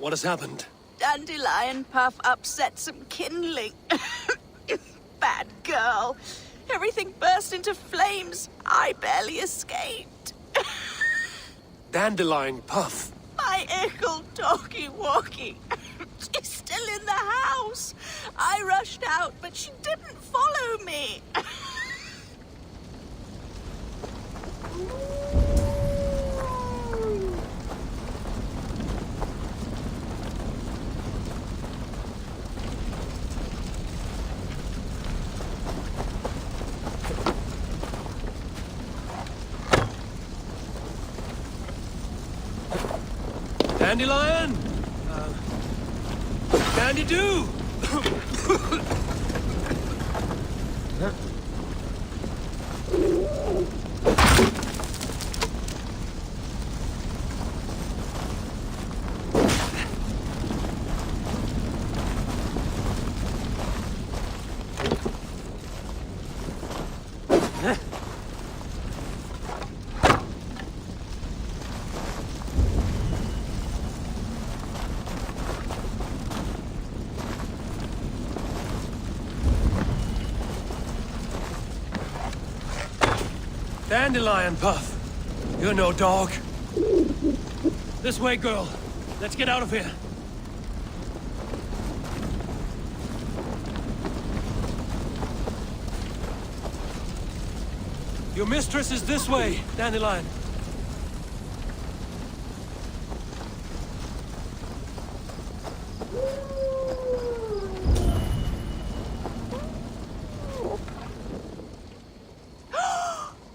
What has happened? Dandelion Puff upset some kindling. Bad girl. Everything burst into flames. I barely escaped. Dandelion Puff. My my ickle doggy walkie. She's still in the house. I rushed out, but she didn't follow me. Dandelion? Dandy-do! Dandelion, Puff. You're no dog. This way, girl. Let's get out of here. Your mistress is this way, Dandelion.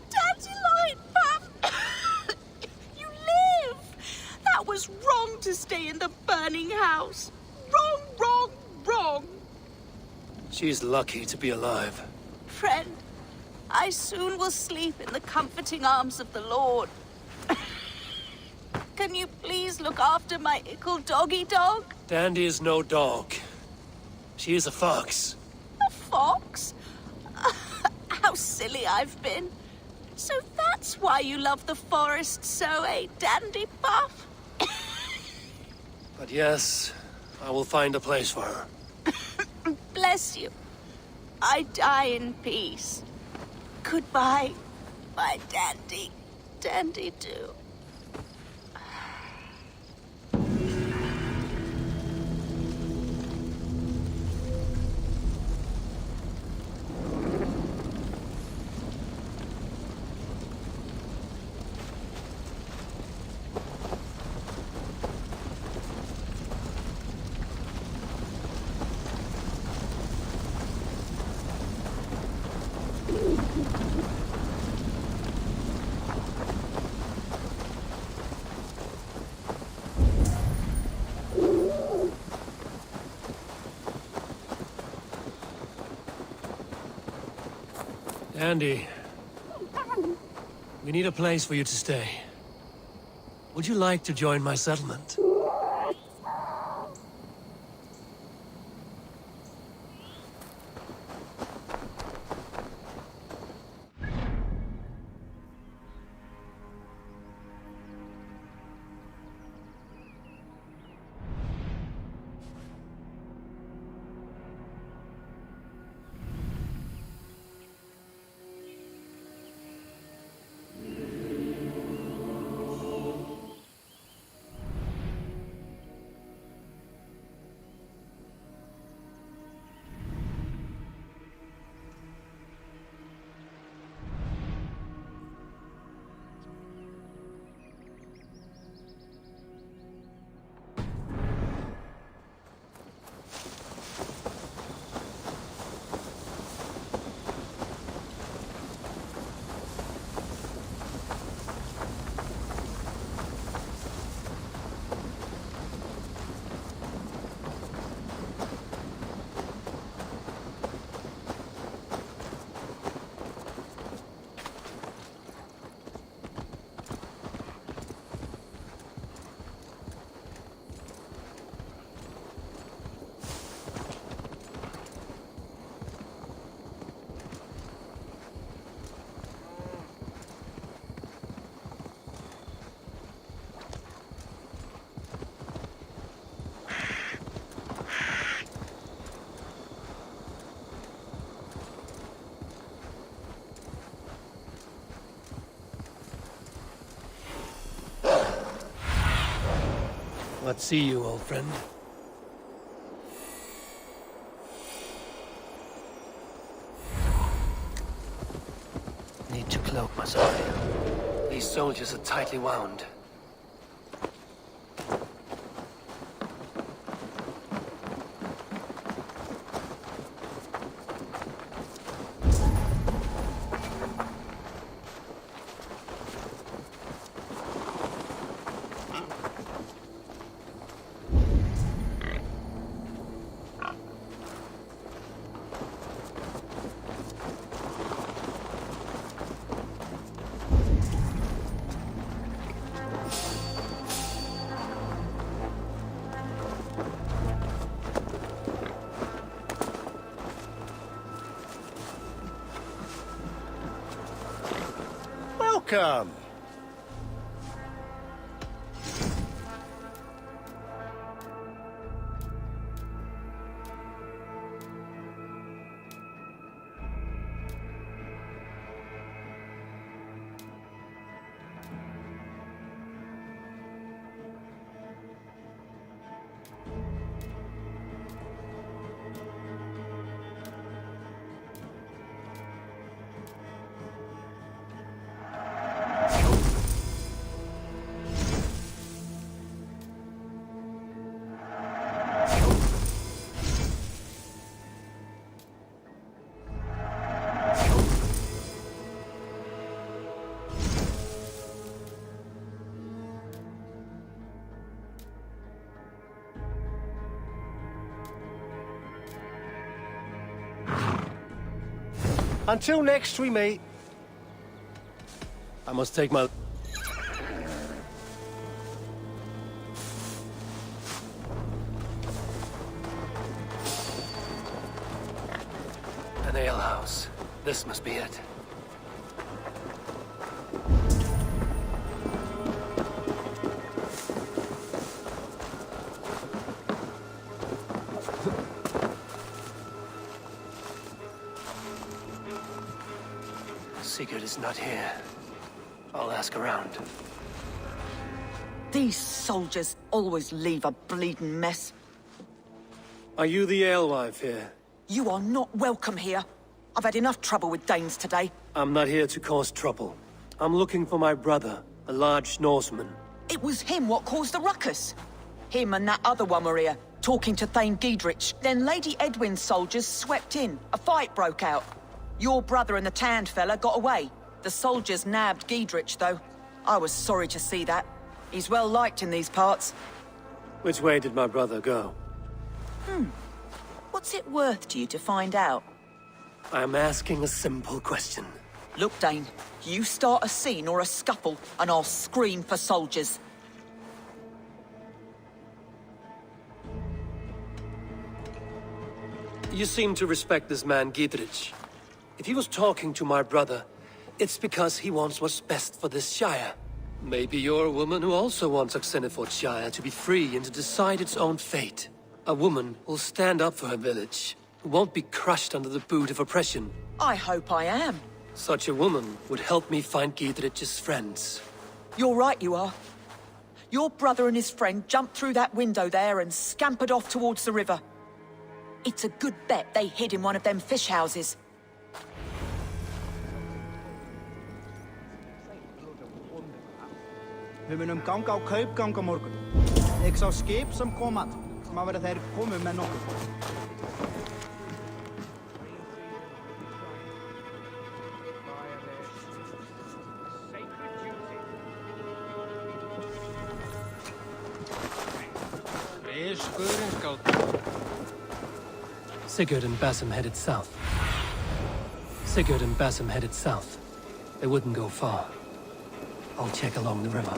Dandelion, Puff! You live! That was wrong to stay in the burning house. Wrong, wrong, wrong. She's lucky to be alive. Friend, I soon will sleep in the comforting arms of the Lord. Can you please look after my ickle doggy dog? Dandy is no dog. She is a fox. A fox? How silly I've been. So that's why you love the forest so, eh, Dandy Puff? But yes, I will find a place for her. Bless you. I die in peace. Goodbye, my dandy. Dandy-do. Dandy, we need a place for you to stay. Would you like to join my settlement? Let's see you, old friend. Need to cloak myself. These soldiers are tightly wound. Welcome! Until next we meet. I must take my... An alehouse. This must be it. Sigurd is not here. I'll ask around. These soldiers always leave a bleeding mess. Are you the alewife here? You are not welcome here. I've had enough trouble with Danes today. I'm not here to cause trouble. I'm looking for my brother, a large Norseman. It was him what caused the ruckus. Him and that other one were here, talking to Thane Giedrich. Then Lady Edwin's soldiers swept in. A fight broke out. Your brother and the tanned fella got away. The soldiers nabbed Giedrich, though. I was sorry to see that. He's well liked in these parts. Which way did my brother go? What's it worth to you to find out? I'm asking a simple question. Look, Dane, you start a scene or a scuffle, and I'll scream for soldiers. You seem to respect this man, Giedrich. If he was talking to my brother, it's because he wants what's best for this Shire. Maybe you're a woman who also wants Oxenefordscire to be free and to decide its own fate. A woman who'll stand up for her village, who won't be crushed under the boot of oppression. I hope I am. Such a woman would help me find Giedrich's friends. You're right, you are. Your brother and his friend jumped through that window there and scampered off towards the river. It's a good bet they hid in one of them fish houses. We munum ganga á kaupgang á morgun. Ég sá skip sem kom að, sem að vera þeir komu með nokkuð. Sigurd and Basim headed south. Sigurd and Basim headed south. They wouldn't go far. I'll check along the river.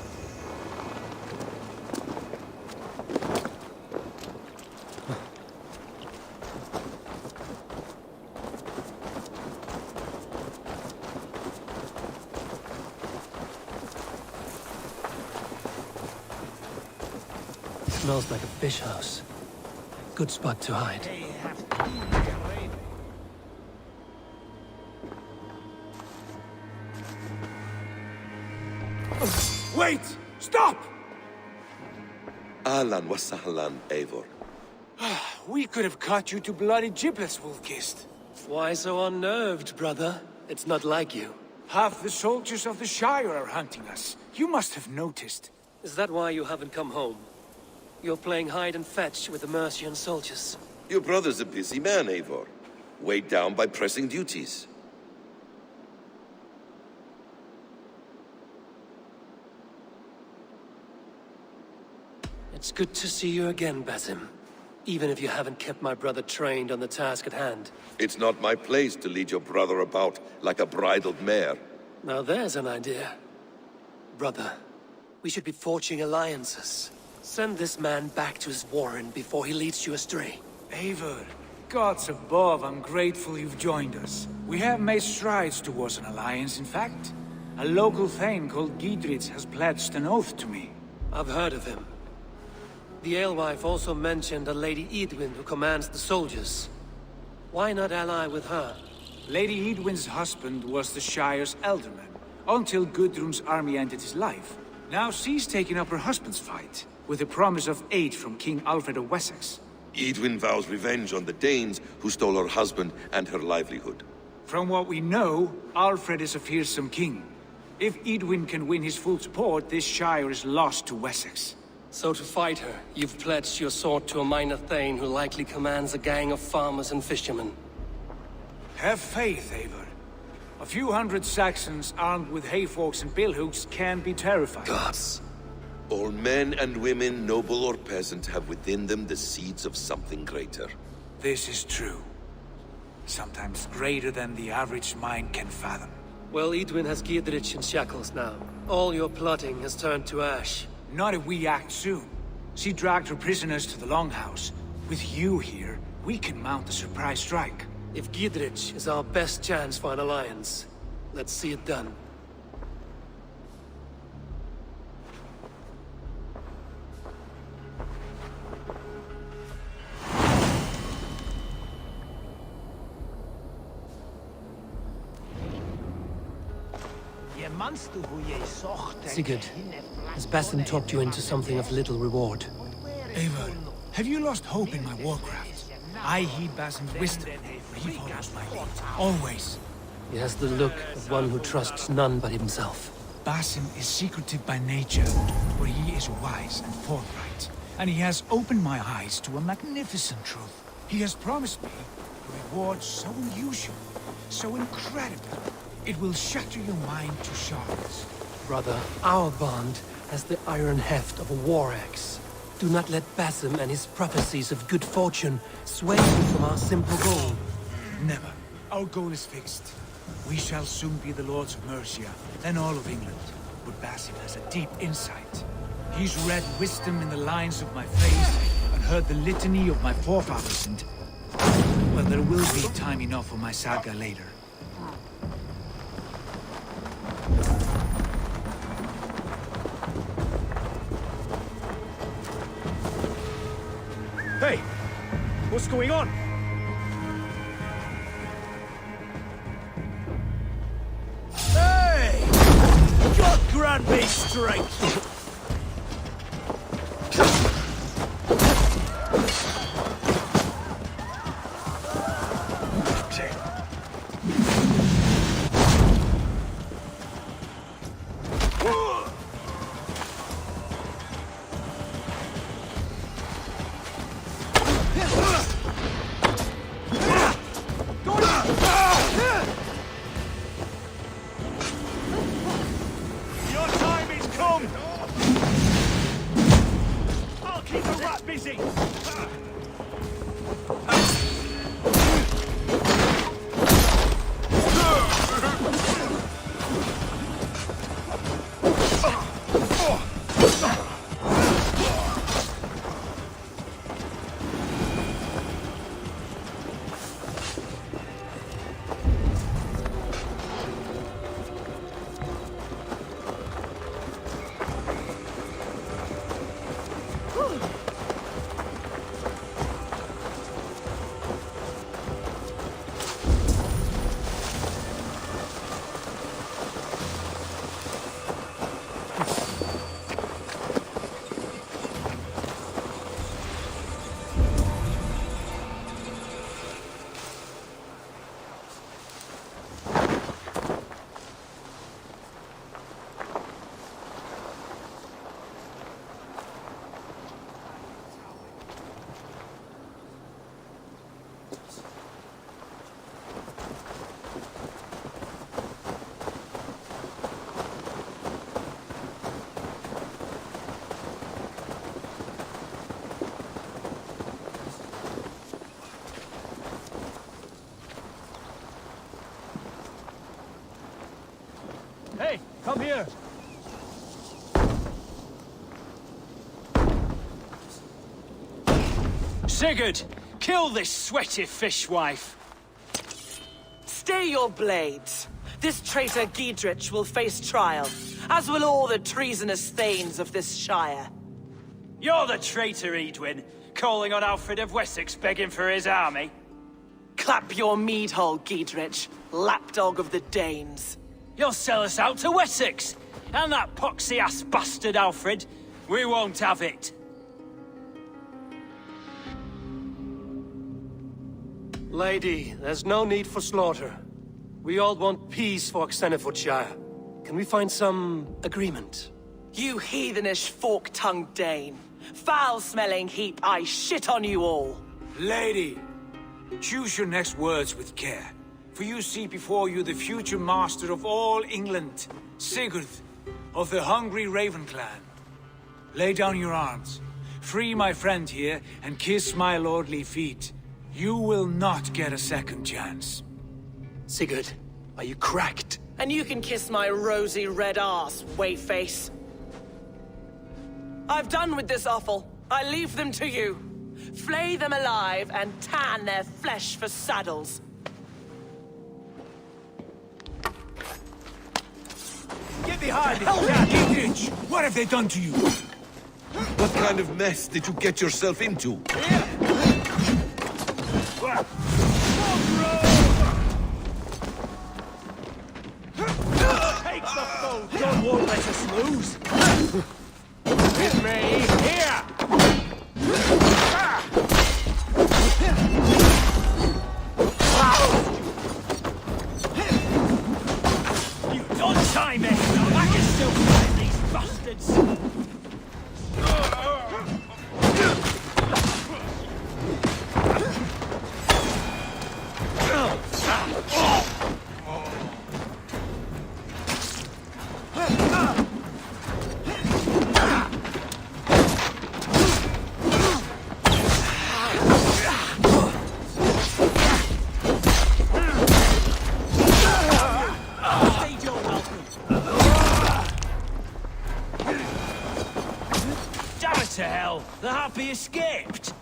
Smells like a fish house. Good spot to hide. Wait! Stop! Ahlan wa sahlan, Eivor. We could have cut you to bloody giblets, Wolf-Kissed. Why so unnerved, brother? It's not like you. Half the soldiers of the Shire are hunting us. You must have noticed. Is that why you haven't come home? You're playing hide and fetch with the Mercian soldiers. Your brother's a busy man, Eivor. Weighed down by pressing duties. It's good to see you again, Basim. Even if you haven't kept my brother trained on the task at hand. It's not my place to lead your brother about like a bridled mare. Now there's an idea. Brother, we should be forging alliances. Send this man back to his warren before he leads you astray. Eivor, gods above, I'm grateful you've joined us. We have made strides towards an alliance, in fact. A local thane called Giedrich has pledged an oath to me. I've heard of him. The alewife also mentioned a Lady Eidwin who commands the soldiers. Why not ally with her? Lady Eidwin's husband was the Shire's elderman, until Gudrun's army ended his life. Now she's taking up her husband's fight, with the promise of aid from King Alfred of Wessex. Eidwin vows revenge on the Danes who stole her husband and her livelihood. From what we know, Alfred is a fearsome king. If Eidwin can win his full support, this Shire is lost to Wessex. So to fight her, you've pledged your sword to a minor thane who likely commands a gang of farmers and fishermen. Have faith, Eivor. A few hundred Saxons armed with hayforks and billhooks can be terrifying. Gods. All men and women, noble or peasant, have within them the seeds of something greater. This is true. Sometimes greater than the average mind can fathom. Well, Eidwin has Giedrich in shackles now. All your plotting has turned to ash. Not if we act soon. She dragged her prisoners to the Longhouse. With you here, we can mount a surprise strike. If Giedrich is our best chance for an alliance, let's see it done. Sigurd, has Basim talked you into something of little reward? Eivor, have you lost hope in my warcraft? I heed Basim's wisdom, but he follows my lead. Always. He has the look of one who trusts none but himself. Basim is secretive by nature, but he is wise and forthright. And he has opened my eyes to a magnificent truth. He has promised me a reward so unusual, so incredible, it will shatter your mind to shards. Brother, our bond has the iron heft of a war axe. Do not let Basim and his prophecies of good fortune sway you from our simple goal. Never. Our goal is fixed. We shall soon be the lords of Mercia, then all of England. But Basim has a deep insight. He's read wisdom in the lines of my face, and heard the litany of my forefathers, and... well, there will be time enough for my saga later. Hey! What's going on? Hey! God grant me strength! Come here. Sigurd, kill this sweaty fishwife. Stay your blades. This traitor Giedrich will face trial, as will all the treasonous thanes of this shire. You're the traitor, Edwin, calling on Alfred of Wessex begging for his army. Clap your mead hole, Giedrich, lapdog of the Danes. You'll sell us out to Wessex, and that poxy-ass bastard Alfred. We won't have it. Lady, there's no need for slaughter. We all want peace for Oxenefordscire. Can we find some agreement? You heathenish fork-tongued Dane. Foul-smelling heap, I shit on you all. Lady, choose your next words with care. For you see before you the future master of all England, Sigurd, of the hungry Raven clan. Lay down your arms. Free my friend here, and kiss my lordly feet. You will not get a second chance. Sigurd, are you cracked? And you can kiss my rosy red arse, wayface. I've done with this offal. I leave them to you. Flay them alive and tan their flesh for saddles. Get behind me! Giedrich, what have they done to you? What kind of mess did you get yourself into? Take the foe! God won't let us lose! With me, here! You don't time it! I can still find these bastards! To hell! The Happy escaped!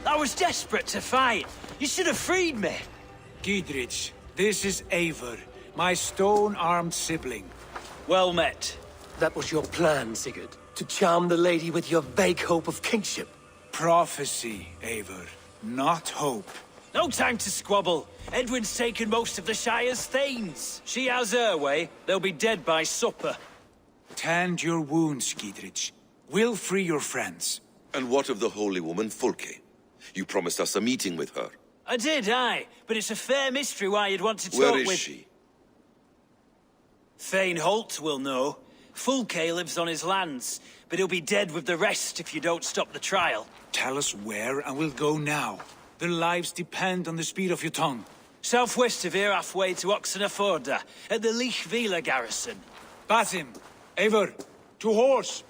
I was desperate to fight. You should have freed me. Giedrich, this is Eivor, my stone-armed sibling. Well met. That was your plan, Sigurd. To charm the lady with your vague hope of kingship. Prophecy, Eivor, not hope. No time to squabble. Edwin's taken most of the Shire's thanes. She has her way. They'll be dead by supper. Tend your wounds, Giedrich. We'll free your friends. And what of the holy woman Fulke? You promised us a meeting with her. I did, aye. But it's a fair mystery why you'd want to talk Where with... is she? Thane Holt will know. Fulke lives on his lands, but he'll be dead with the rest if you don't stop the trial. Tell us where, and we'll go now. Their lives depend on the speed of your tongue. Southwest of here, halfway to Oxeneforda, at the Leich garrison. Basim, Eivor, to horse!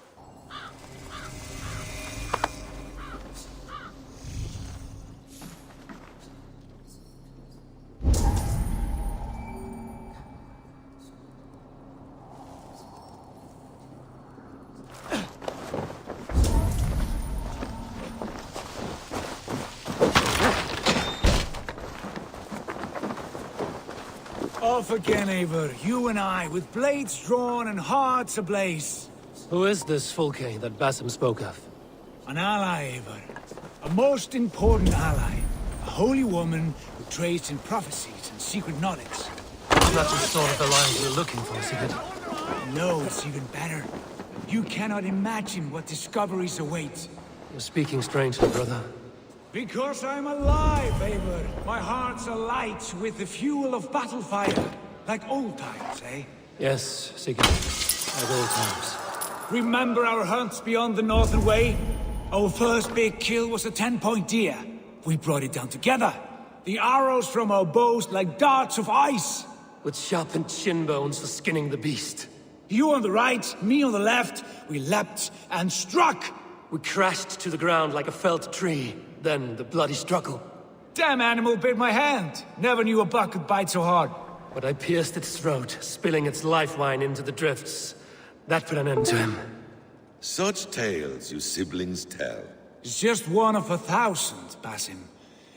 Off again, Eivor. You and I, with blades drawn and hearts ablaze. Who is this Fulke that Basim spoke of? An ally, Eivor. A most important ally. A holy woman who trades in prophecies and secret knowledge. It's not the sort of alliance we're looking for, Sigurd. No, it's even better. You cannot imagine what discoveries await. You're speaking strangely, brother. Because I'm alive, Eivor. My heart's alight with the fuel of battle fire. Like old times, eh? Yes, Sigurd. Like old times. Remember our hunts beyond the Northern Way? Our first big kill was a 10-point deer. We brought it down together. The arrows from our bows like darts of ice. With sharpened shin bones for skinning the beast. You on the right, me on the left. We leapt and struck. We crashed to the ground like a felled tree. Then the bloody struggle. Damn animal bit my hand. Never knew a buck could bite so hard. But I pierced its throat, spilling its life wine into the drifts. That put an end to him. Such tales you siblings tell. It's just one of 1,000, Basim.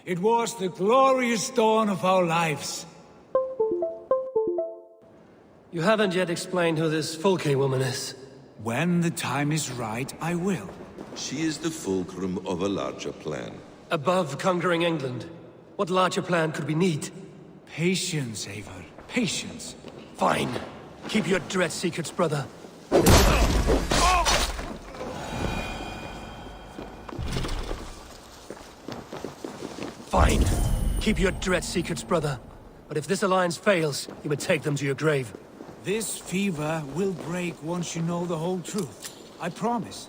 It was the glorious dawn of our lives. You haven't yet explained who this Fulke woman is. When the time is right, I will. She is the fulcrum of a larger plan. Above conquering England, what larger plan could we need? Patience, Eivor. Patience. Fine. Keep your dread secrets, brother. Fine. Keep your dread secrets, brother. But if this alliance fails, you may take them to your grave. This fever will break once you know the whole truth. I promise.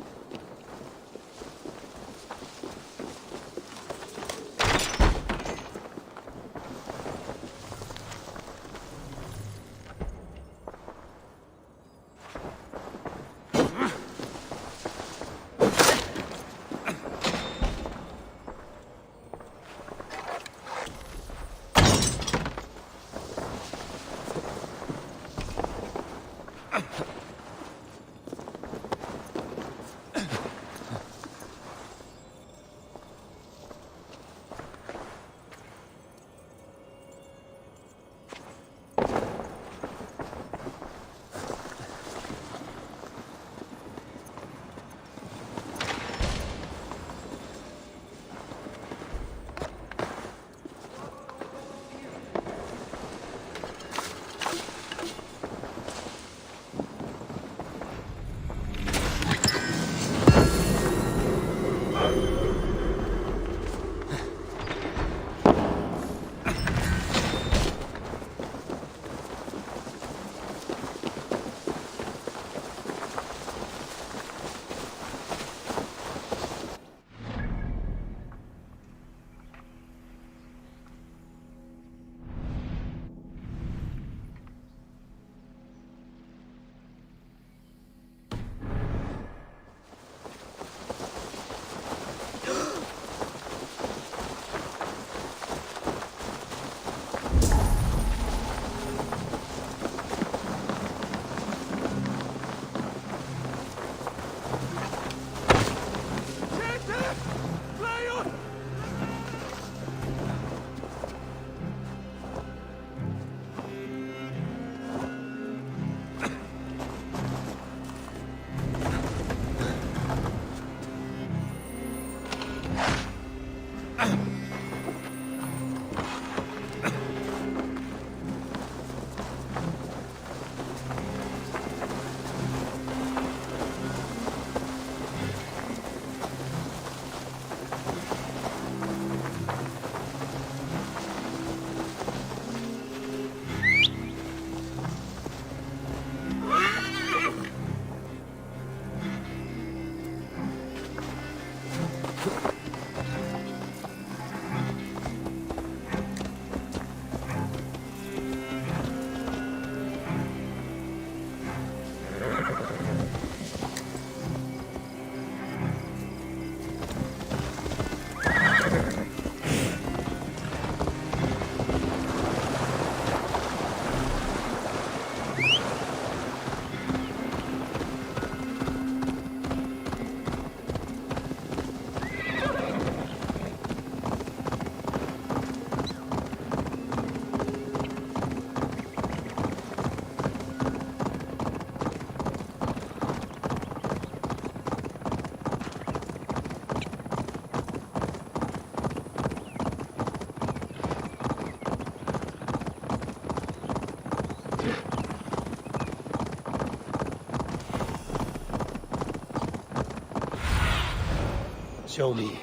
Show me.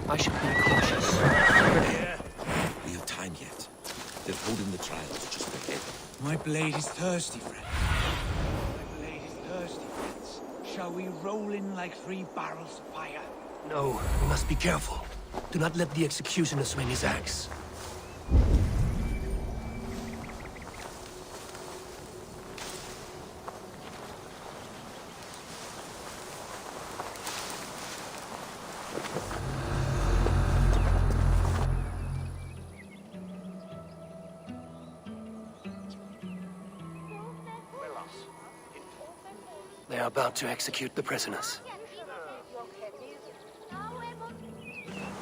I should be cautious. We have time yet. They're holding the trials just ahead. My blade is thirsty, friend. My blade is thirsty, friends. Shall we roll in like 3 barrels of fire? No, we must be careful. Do not let the executioner swing his axe. about to execute the prisoners.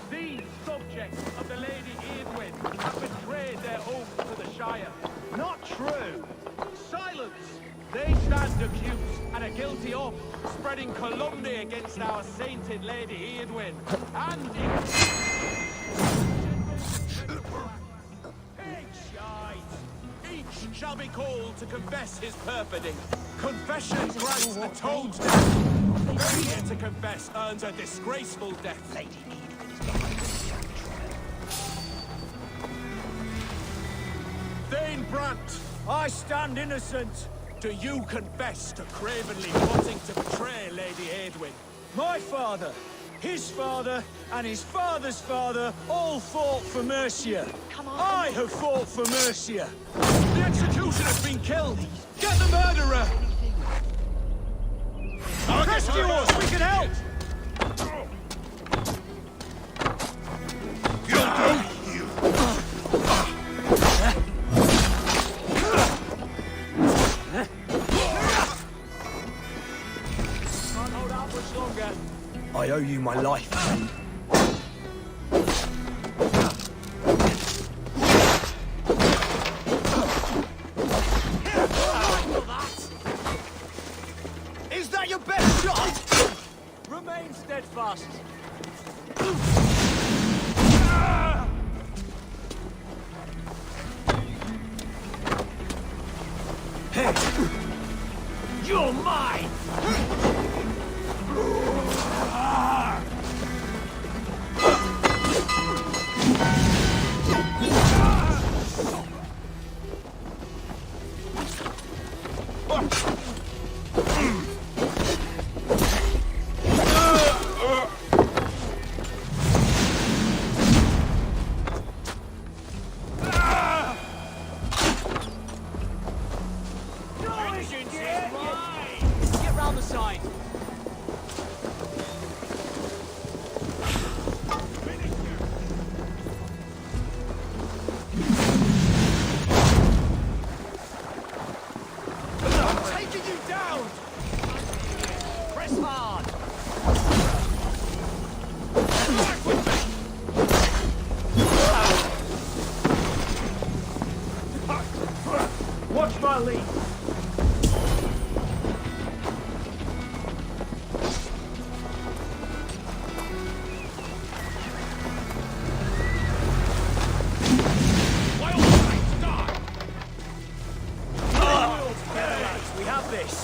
These subjects of the Lady Eadwyn have betrayed their oath to the Shire. Not true! Silence! They stand accused and are guilty of spreading calumny against our sainted Lady Eadwyn and each shall be called to confess his perfidy. Confession grants atones death. Failure to confess earns a disgraceful death. Lady Thane Brant, I stand innocent. Do you confess to cravenly plotting to betray Lady Eadwyn? My father, his father, and his father's father all fought for Mercia. I have fought for Mercia. The executioner's been killed. Get the murderer! Rescue us! We can help! Can't hold out much longer. I owe you my life. Is that your best shot? Remain steadfast. Hey! You're mine! Get round the side. I'm taking you down! Press hard! Back with me! Watch my lead! We have this.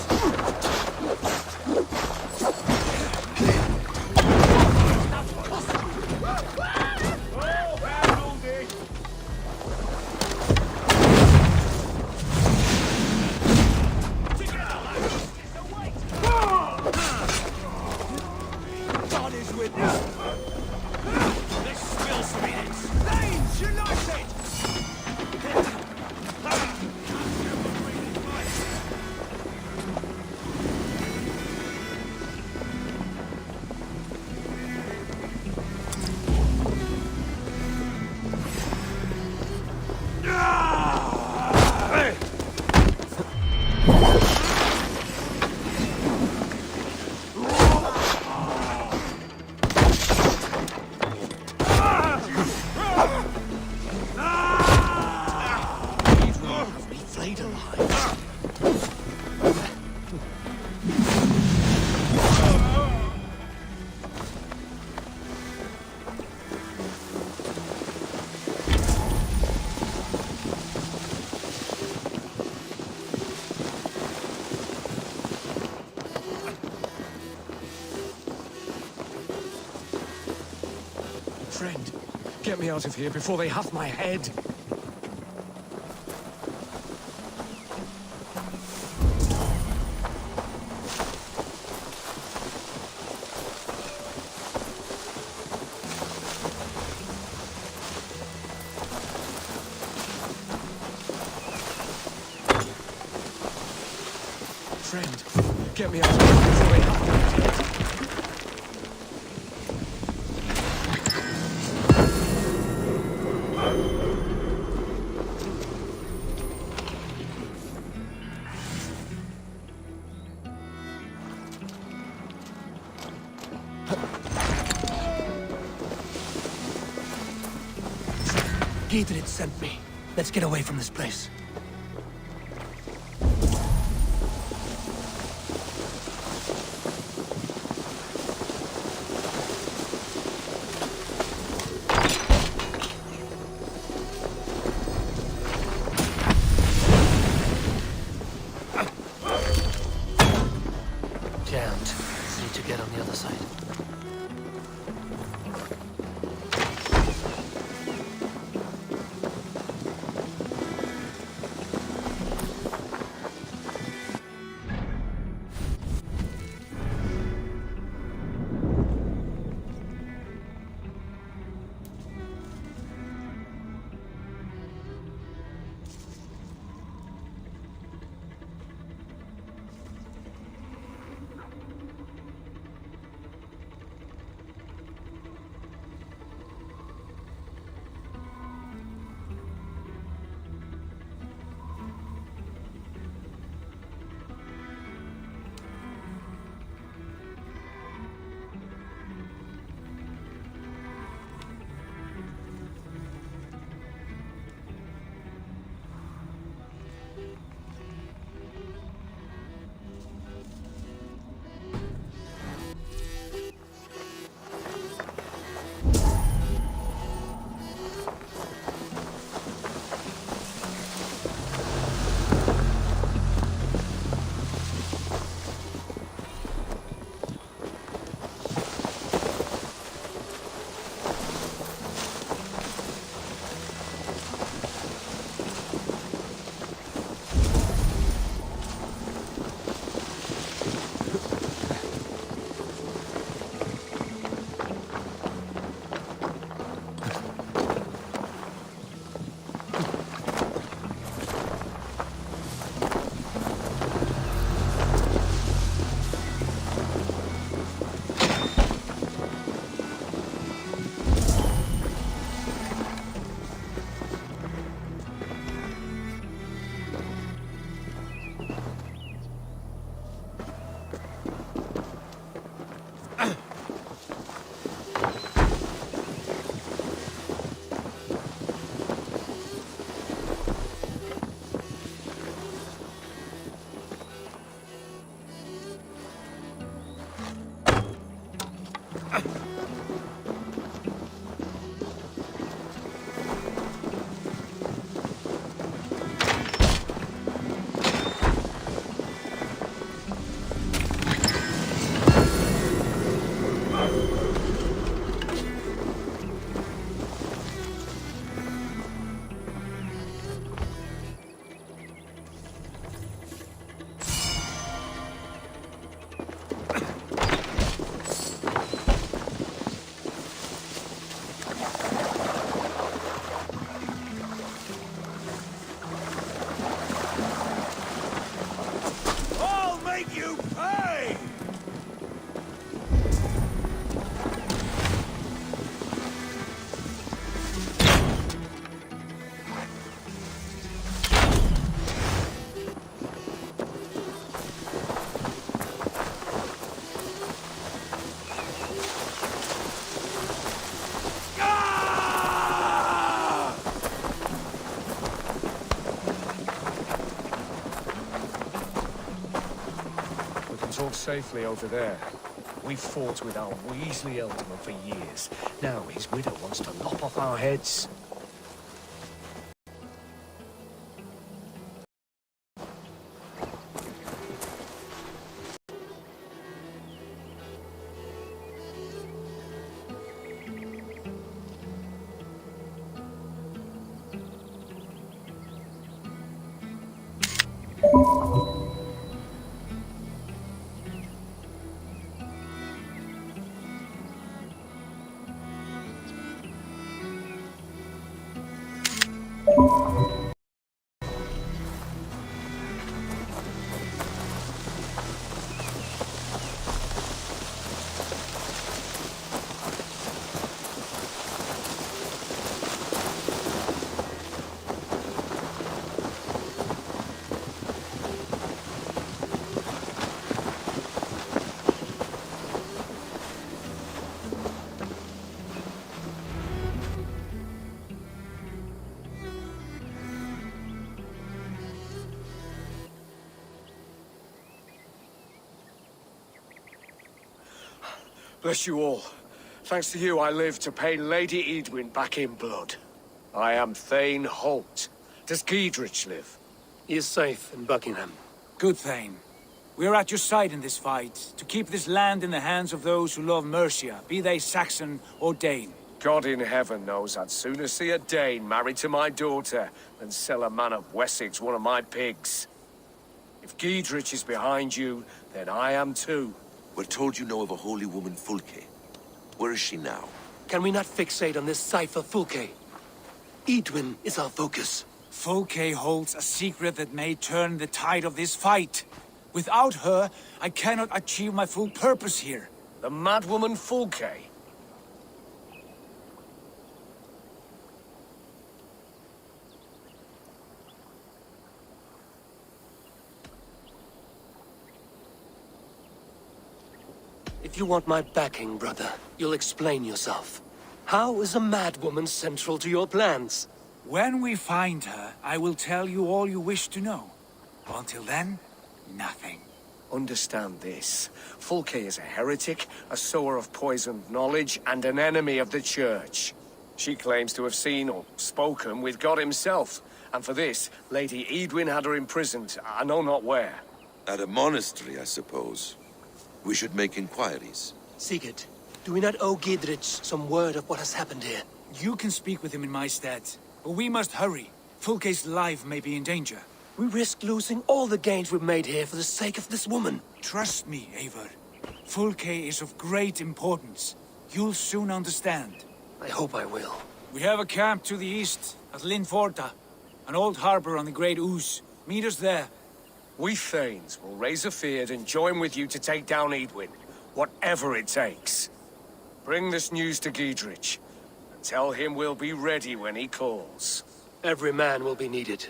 God is with us. Let's spill some minutes. Thanes united! Friend, get me out of here before they have my head. Friend, get me out of here before they have my head. Gidrit sent me. Let's get away from this place. Jammed. Need to get on the other side. Talk safely over there. We fought with our Weasley Ealdorman for years. Now his widow wants to lop off our heads. Bless you all. Thanks to you, I live to pay Lady Eadwyn back in blood. I am Thane Holt. Does Giedrich live? He is safe in Buckingham. Good, Thane. We are at your side in this fight, to keep this land in the hands of those who love Mercia, be they Saxon or Dane. God in heaven knows I'd sooner see a Dane married to my daughter than sell a man of Wessex one of my pigs. If Giedrich is behind you, then I am too. We're told you know of a holy woman, Fulke. Where is she now? Can we not fixate on this cipher, Fulke? Eadwyn is our focus. Fulke holds a secret that may turn the tide of this fight. Without her, I cannot achieve my full purpose here. The madwoman Fulke? If you want my backing, brother, you'll explain yourself. How is a madwoman central to your plans? When we find her, I will tell you all you wish to know. Until then, nothing. Understand this. Fulke is a heretic, a sower of poisoned knowledge, and an enemy of the Church. She claims to have seen or spoken with God himself, and for this, Lady Eadwyn had her imprisoned, I know not where. At a monastery, I suppose. We should make inquiries. Sigurd, do we not owe Giedrich some word of what has happened here? You can speak with him in my stead, but we must hurry. Fulke's life may be in danger. We risk losing all the gains we've made here for the sake of this woman. Trust me, Eivor. Fulke is of great importance. You'll soon understand. I hope I will. We have a camp to the east, at Linforda. An old harbor on the Great Ouse. Meet us there. We Thanes will raise a feard and join with you to take down Eadwyn, whatever it takes. Bring this news to Giedrich, and tell him we'll be ready when he calls. Every man will be needed.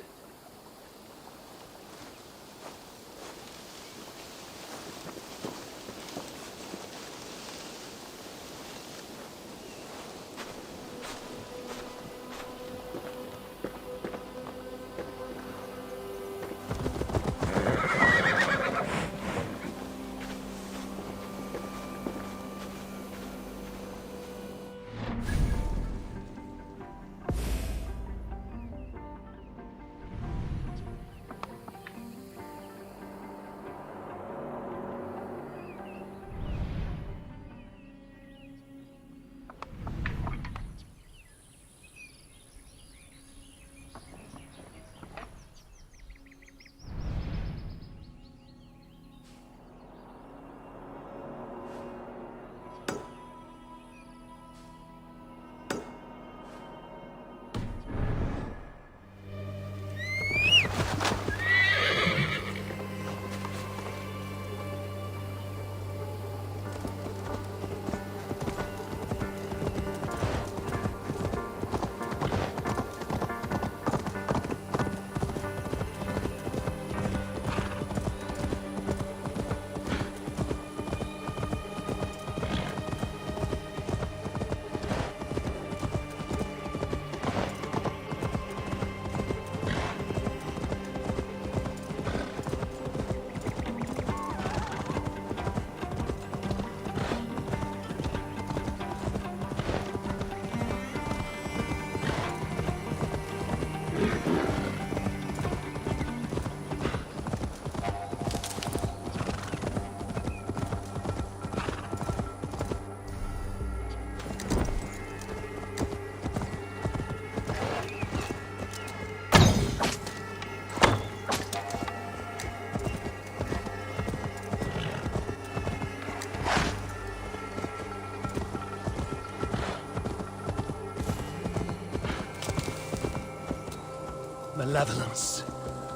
Malevolence.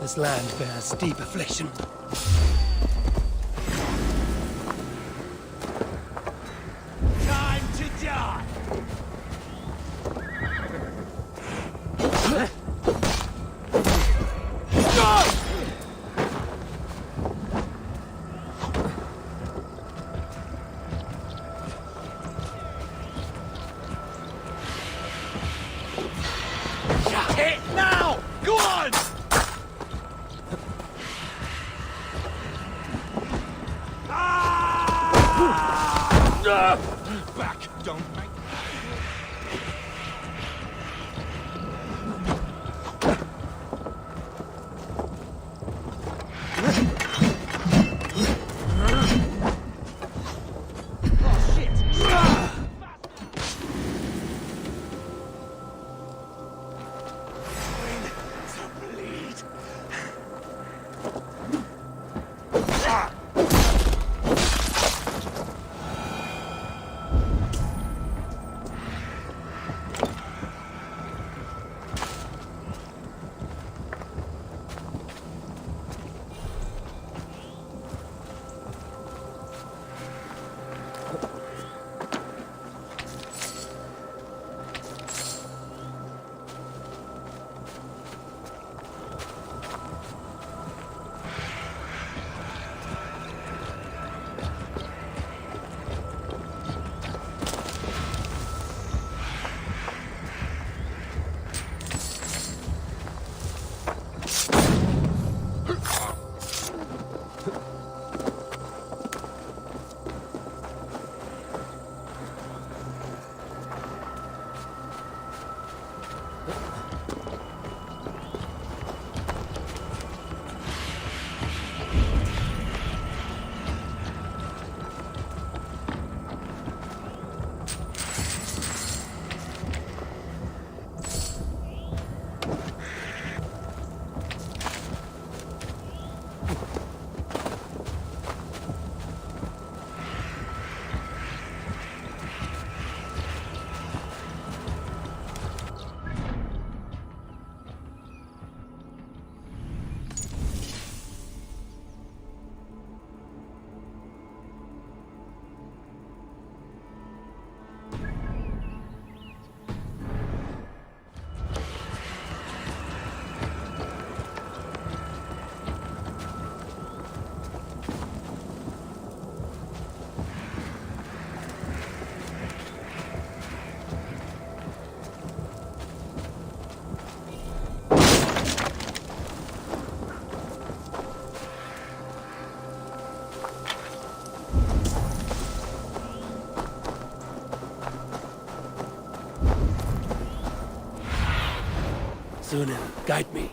This land bears deep affliction. Time to die! Hit now! Go on! Back, don't make... Sunan, guide me.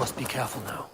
must be careful now.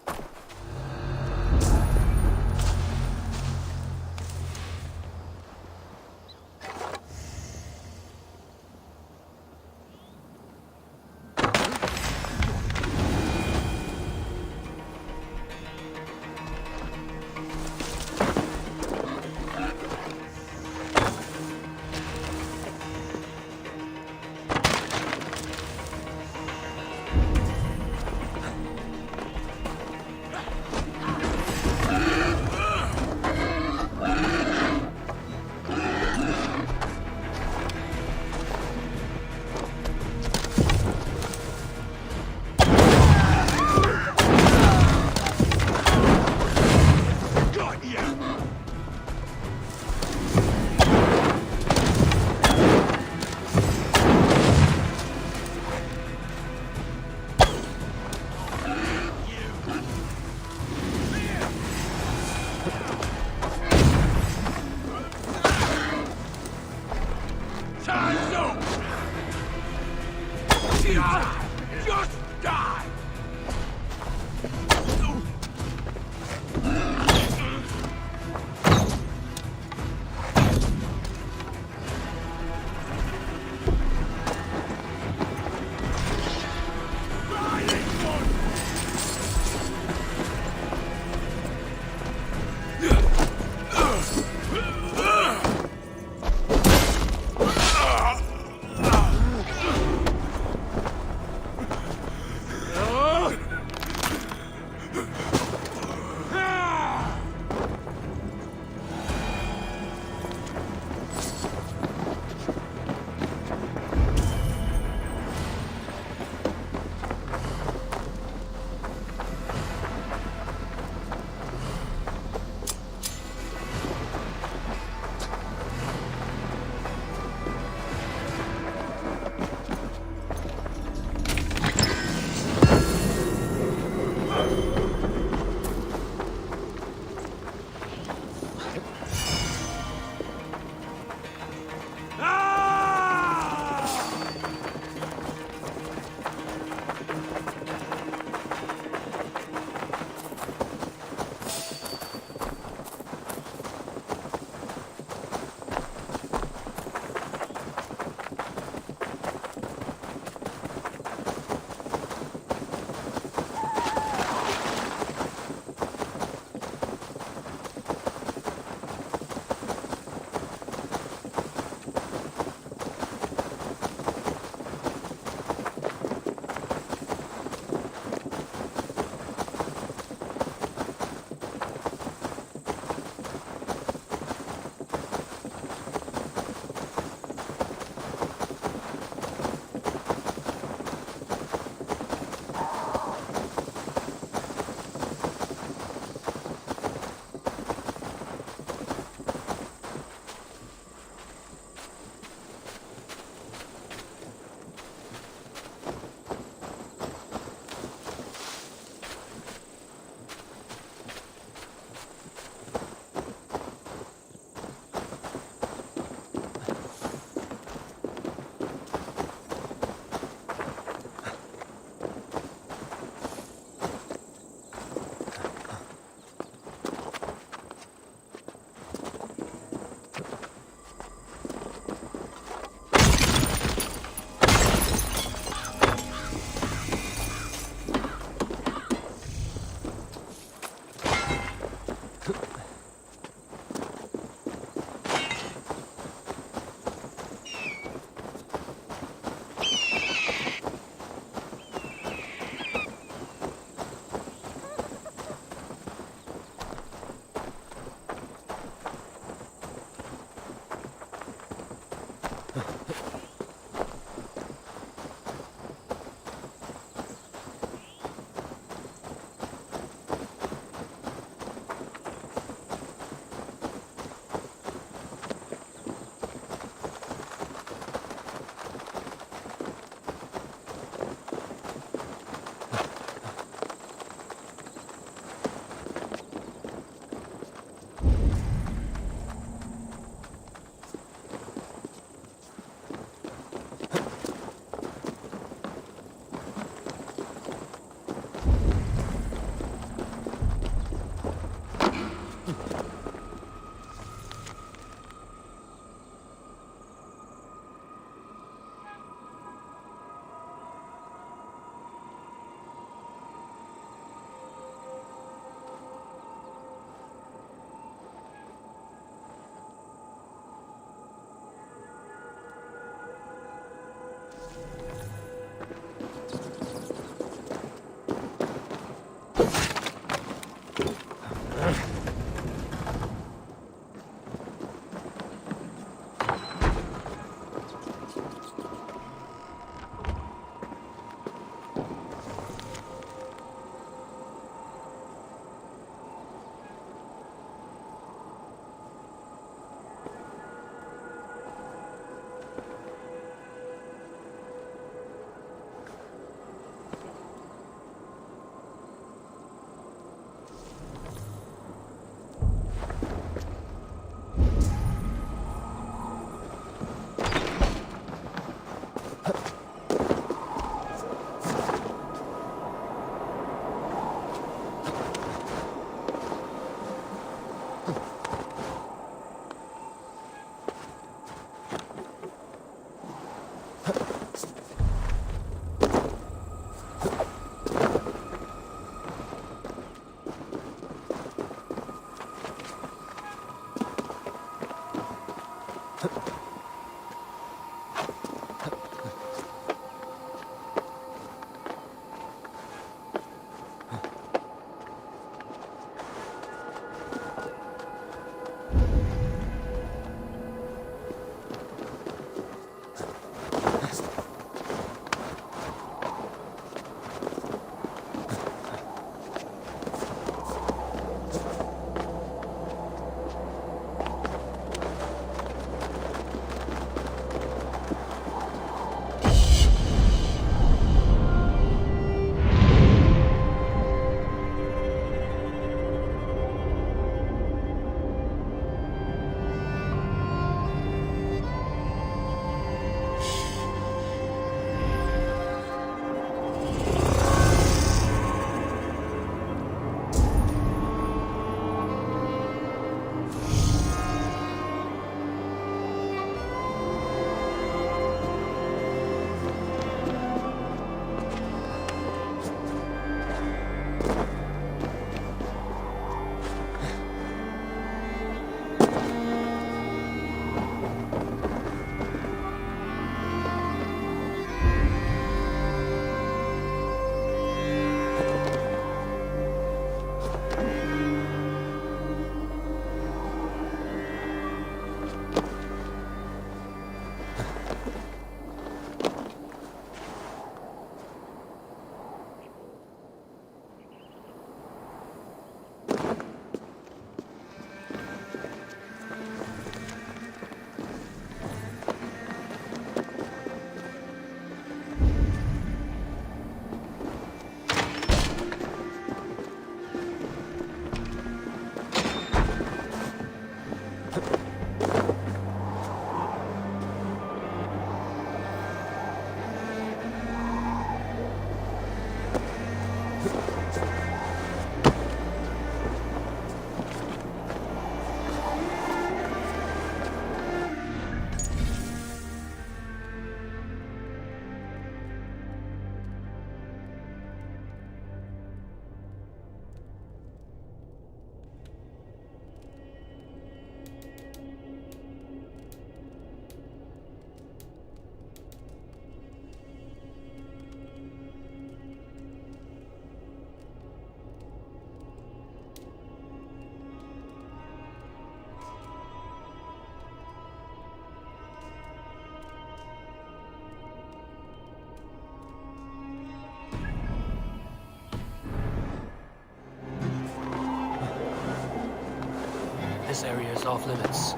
This area is off limits.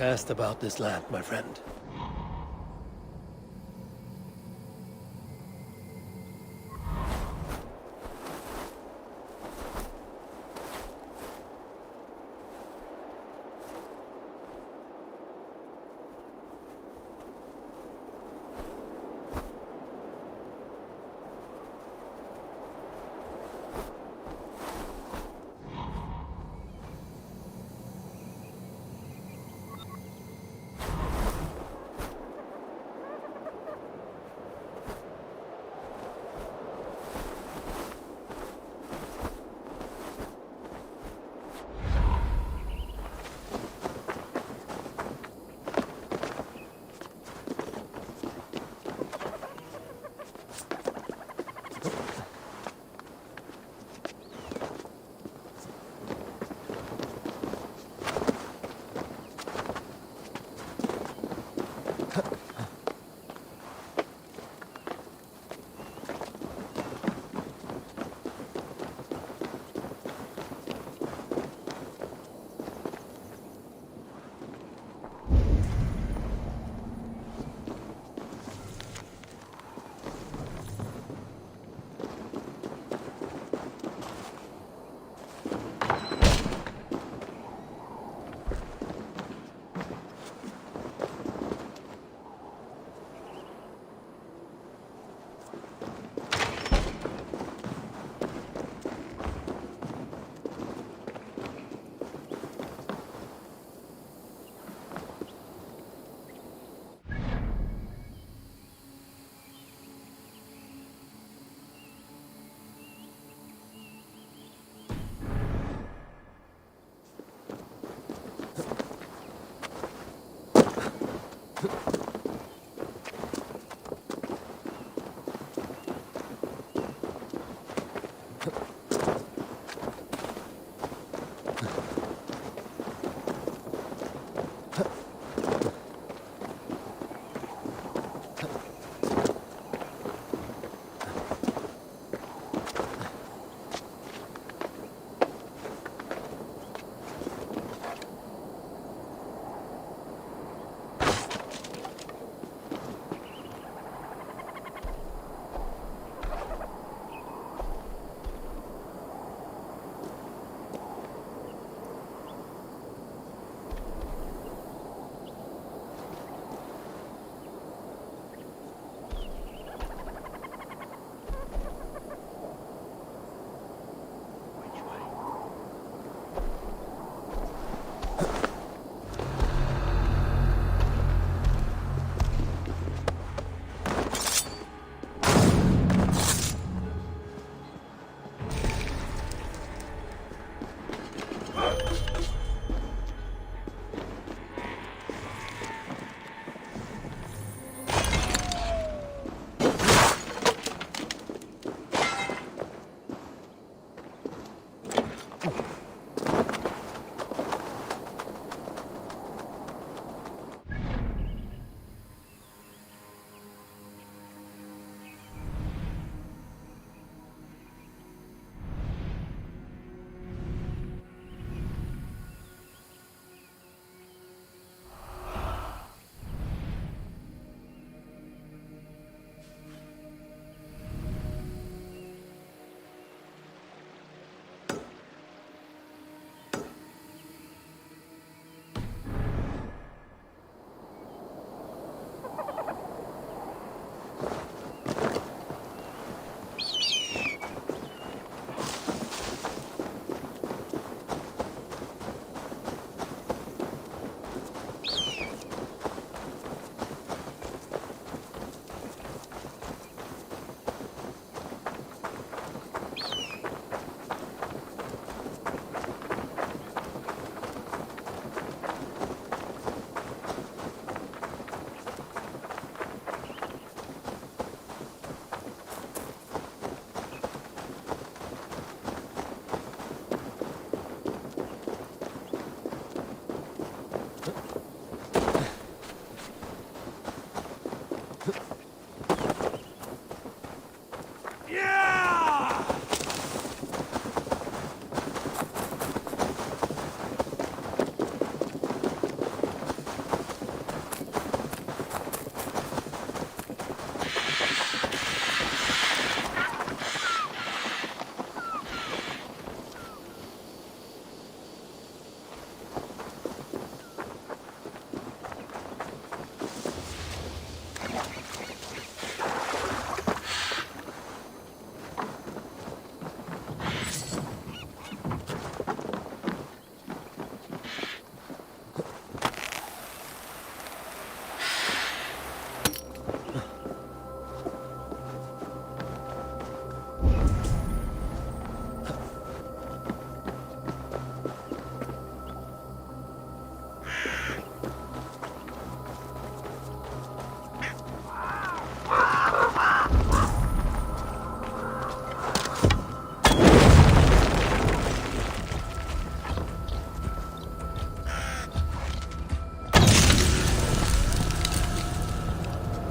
Cast about this land, my friend.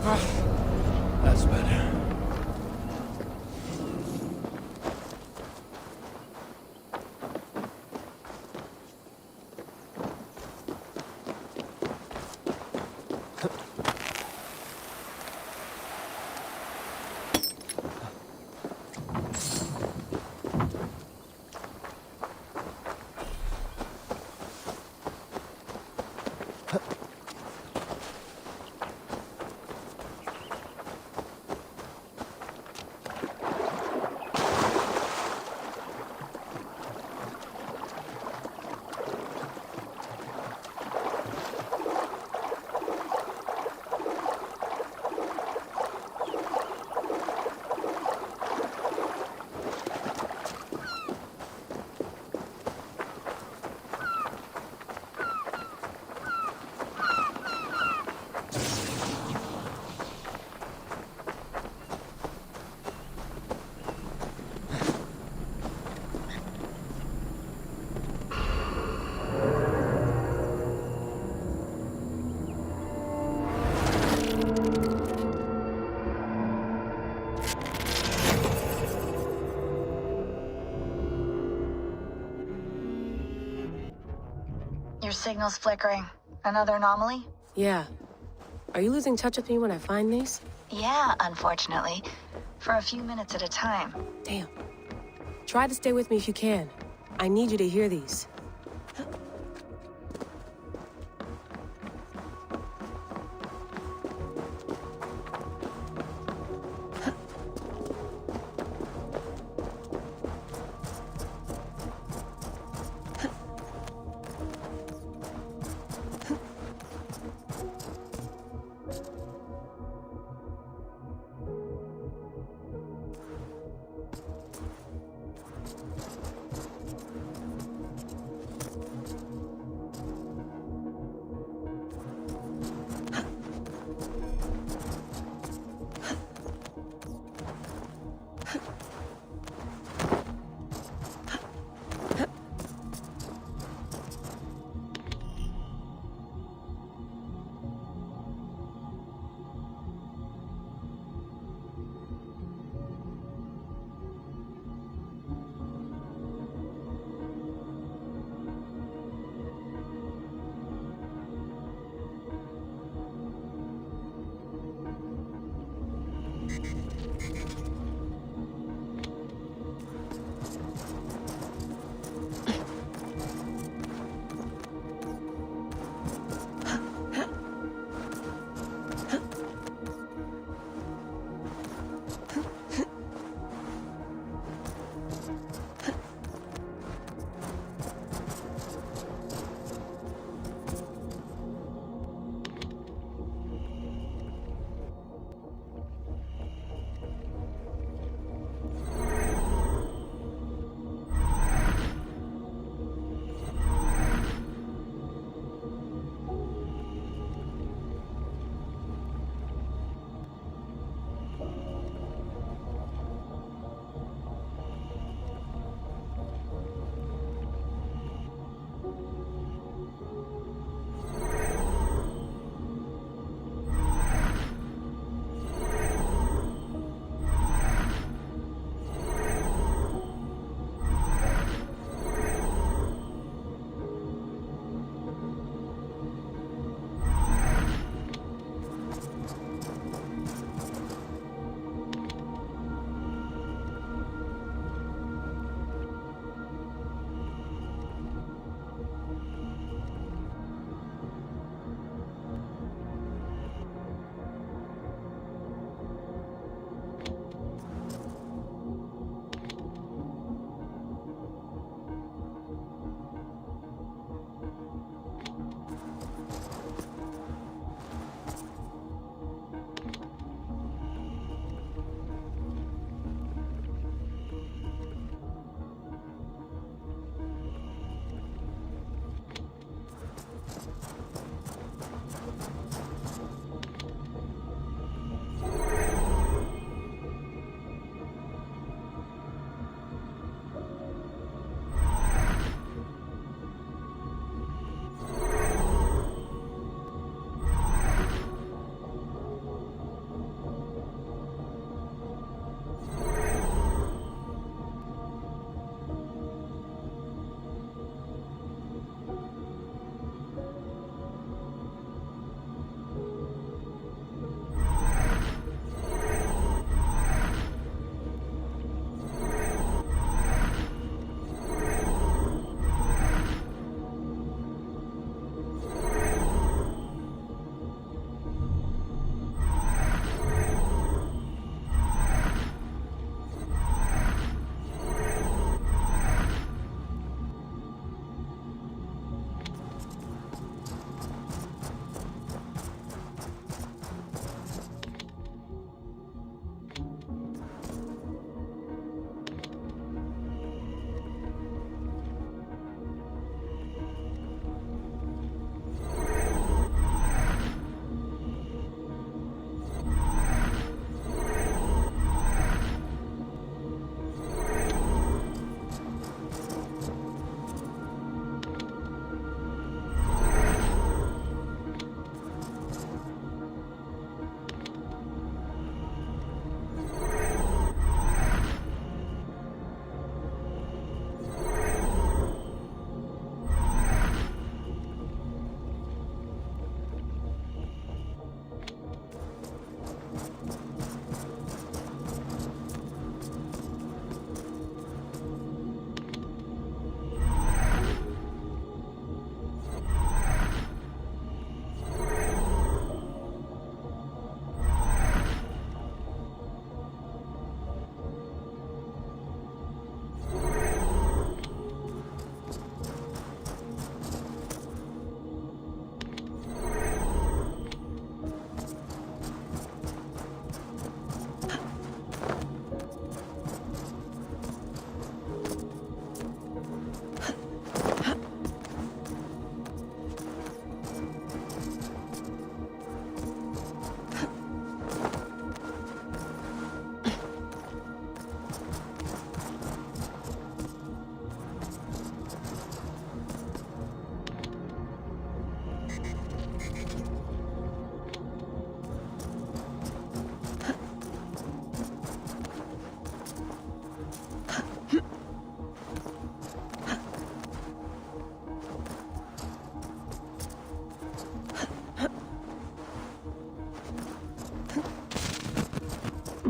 That's better. Your signal's flickering. Another anomaly? Yeah. Are you losing touch with me when I find these? Yeah, unfortunately. For a few minutes at a time. Damn. Try to stay with me if you can. I need you to hear these.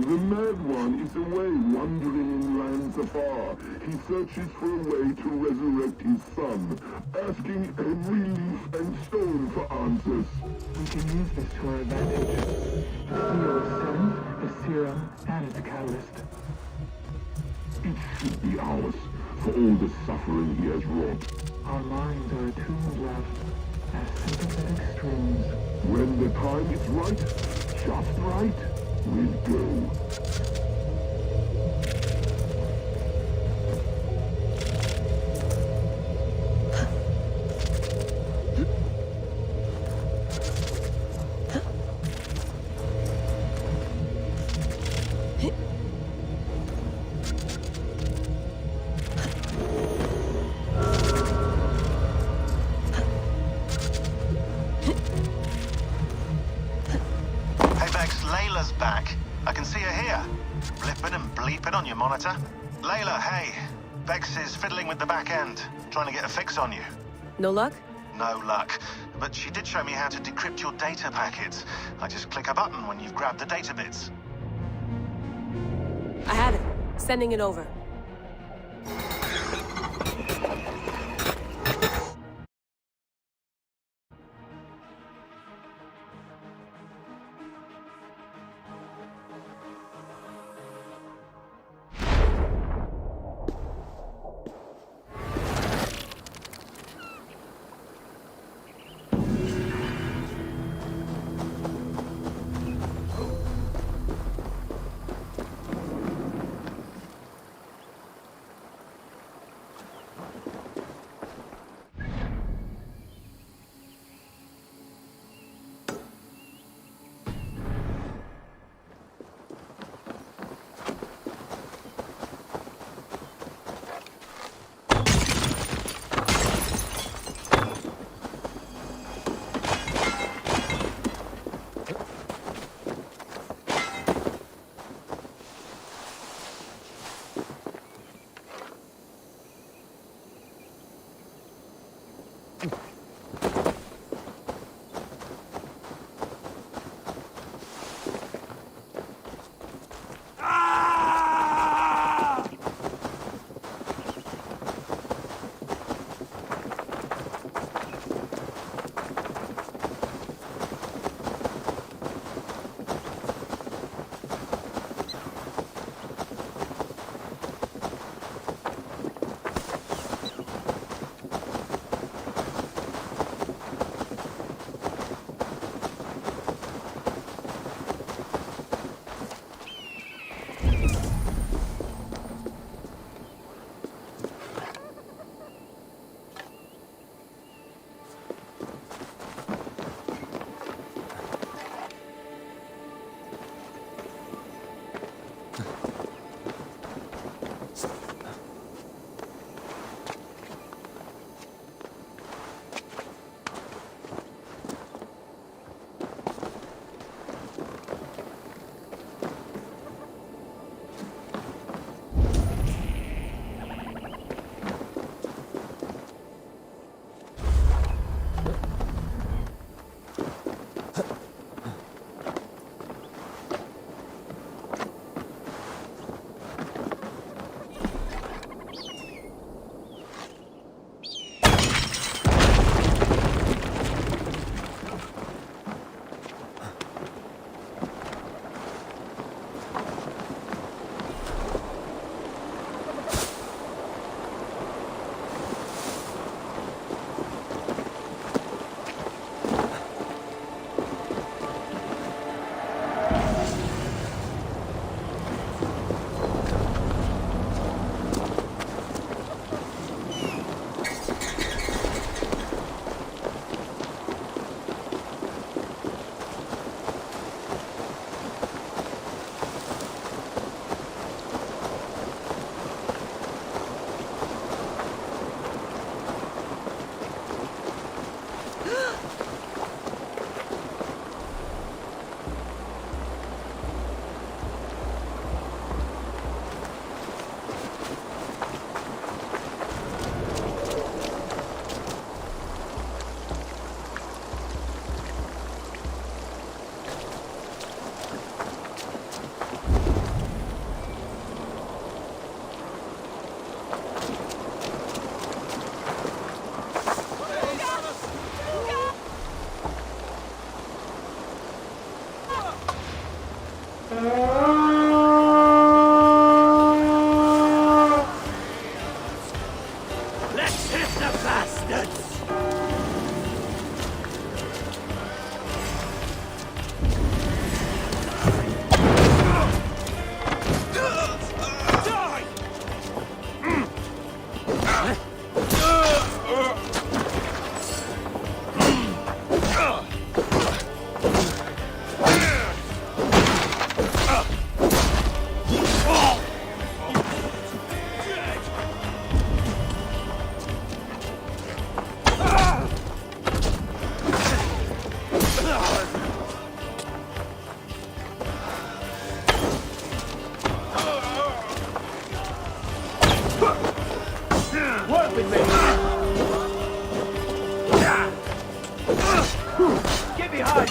The Mad One is away wandering in lands afar. He searches for a way to resurrect his son, asking every leaf and stone for answers. We can use this to our advantage. The seal itself, the serum, and the catalyst. It should be ours, for all the suffering he has wrought. Our minds are attuned, love, as sympathetic strings. When the time is right, just right, we'll go. Back. I can see her here. Blipping and bleeping on your monitor. Layla, hey. Vex is fiddling with the back end, trying to get a fix on you. No luck? No luck. But she did show me how to decrypt your data packets. I just click a button when you've grabbed the data bits. I have it. Sending it over.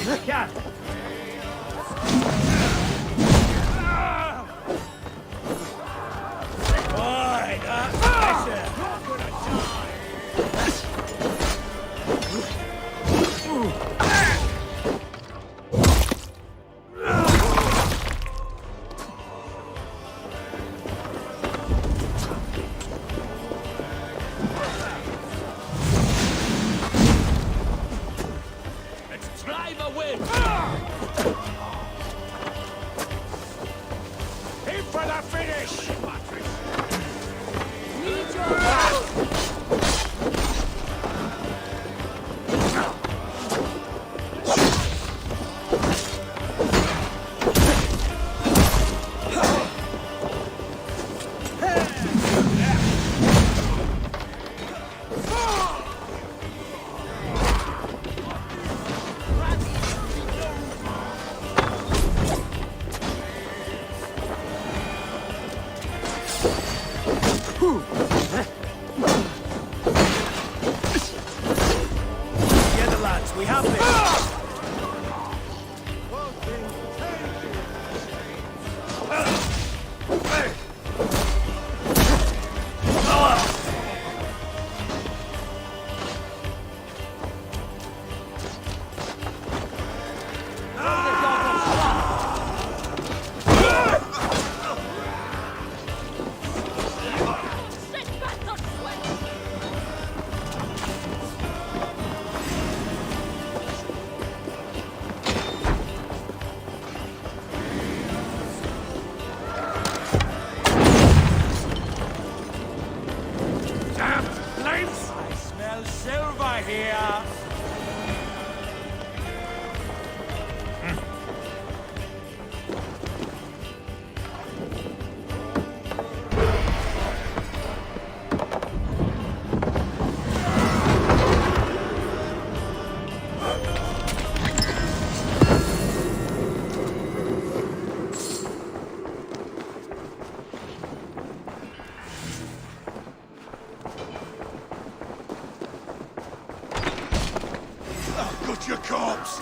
Kjær! Your corpse!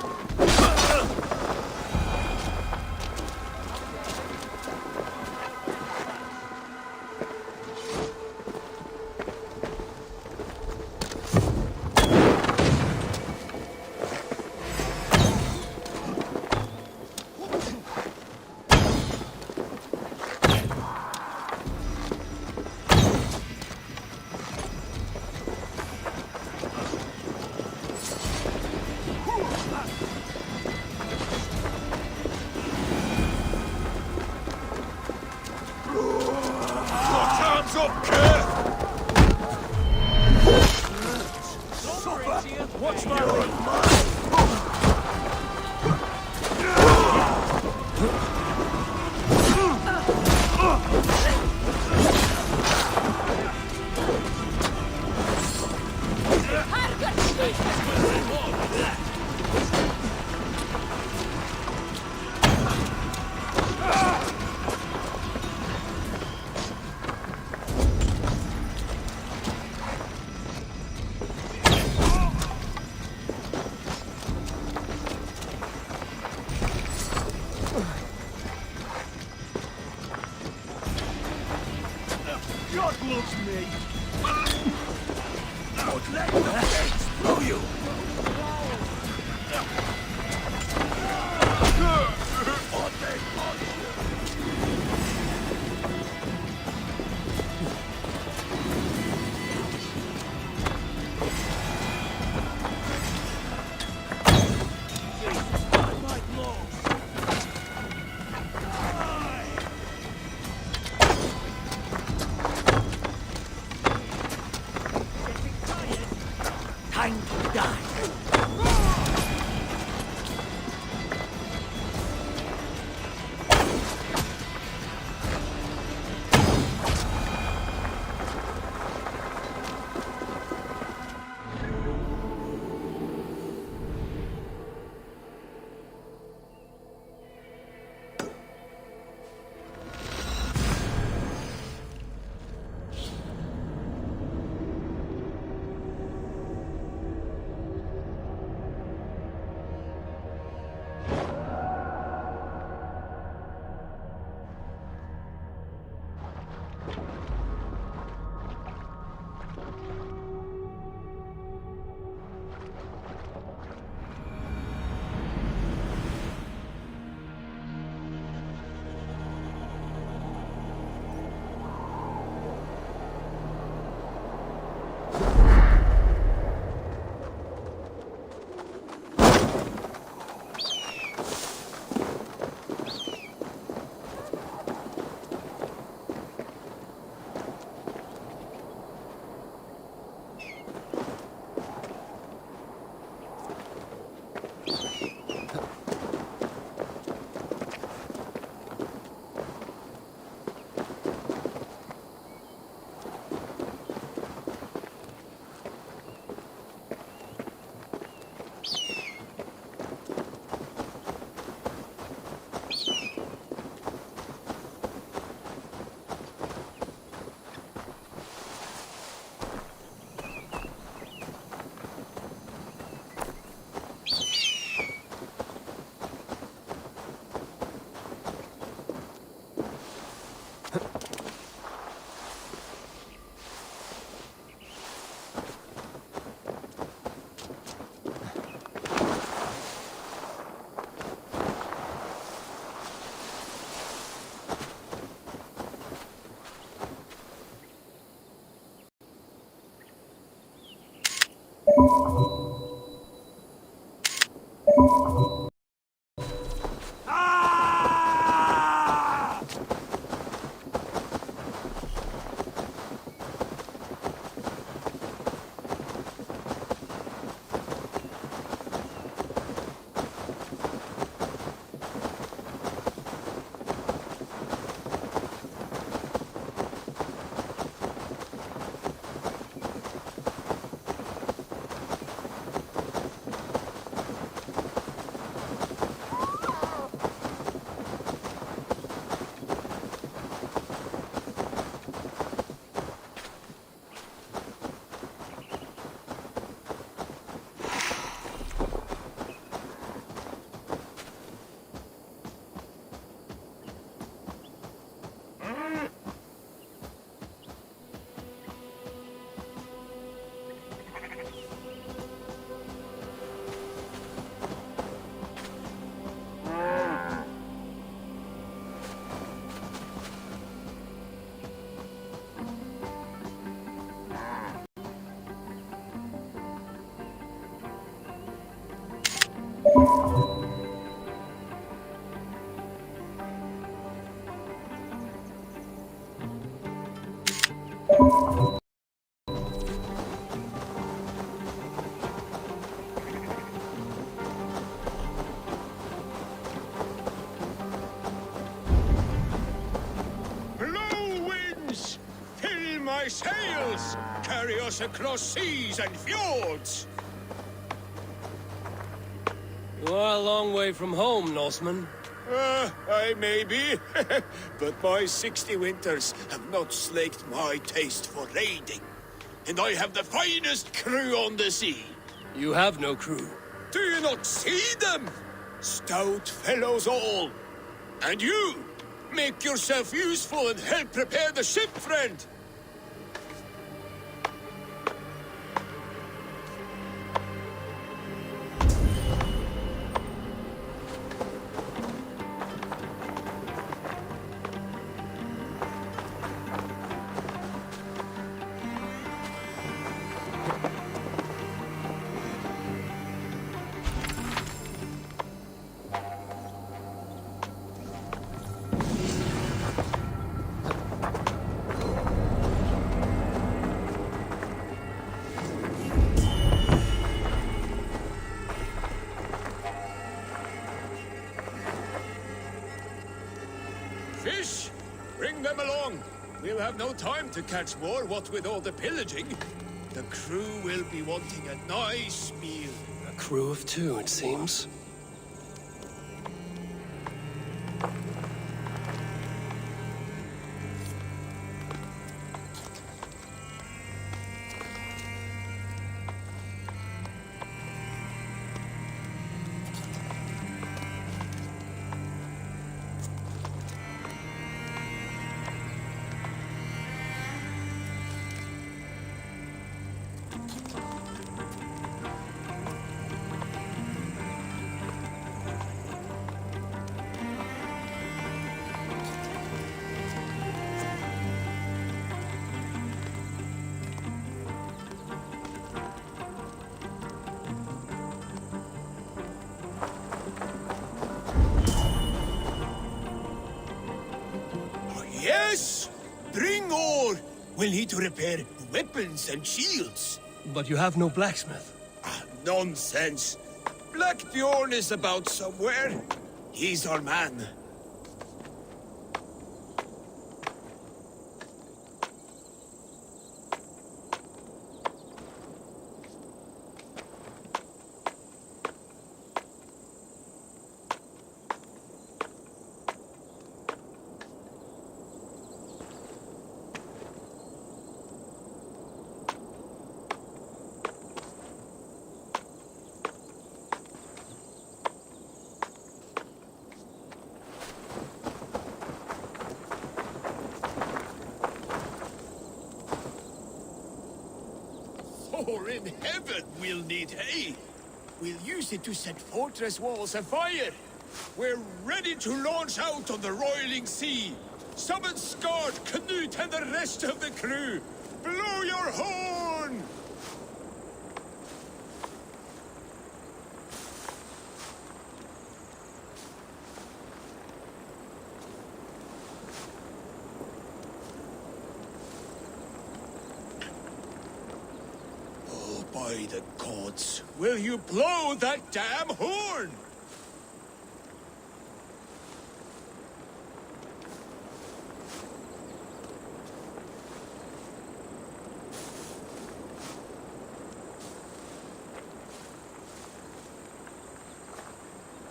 thy sails! Carry us across seas and fjords! You are a long way from home, Norseman. I may be, but my 60 winters have not slaked my taste for raiding. And I have the finest crew on the sea. You have no crew. Do you not see them? Stout fellows all. And you, make yourself useful and help prepare the ship, friend. Fish! Bring them along! We'll have no time to catch more, what with all the pillaging. The crew will be wanting a nice meal. A crew of 2, it seems. Yes! Bring ore! We'll need to repair weapons and shields. But you have no blacksmith. Nonsense! Black Bjorn is about somewhere. He's our man. For in heaven we'll need hay. We'll use it to set fortress walls afire. We're ready to launch out on the roiling sea. Summon Skard, Knut, and the rest of the crew. Blow your horn! By the gods, will you blow that damn horn?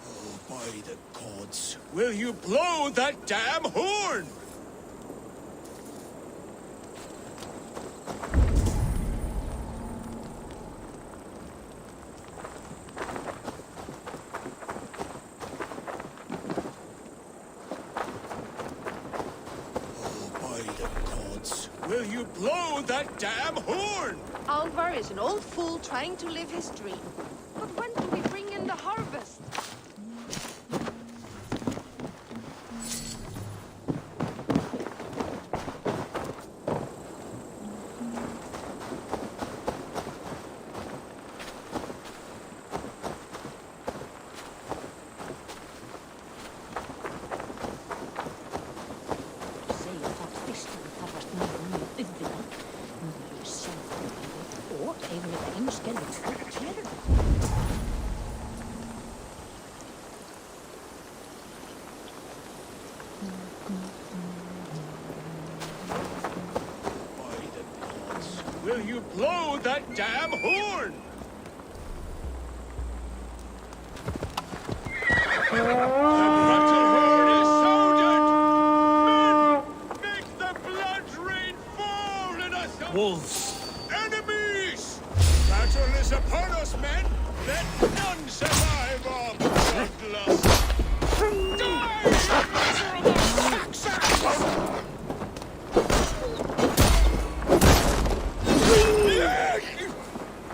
Oh, by the gods, will you blow that damn horn? Will you blow that damn horn? Eivor is an old fool trying to live his dream. But when do we bring in the harvest? Og eigum við einu skelfing fólk hér? you blow that damn horn? The battle horn is sounded! Men, make the blood rain fall in us! Wolves! Enemies! Battle is upon us, men! Let none survive our bloodlust! Die, miserable Saxons!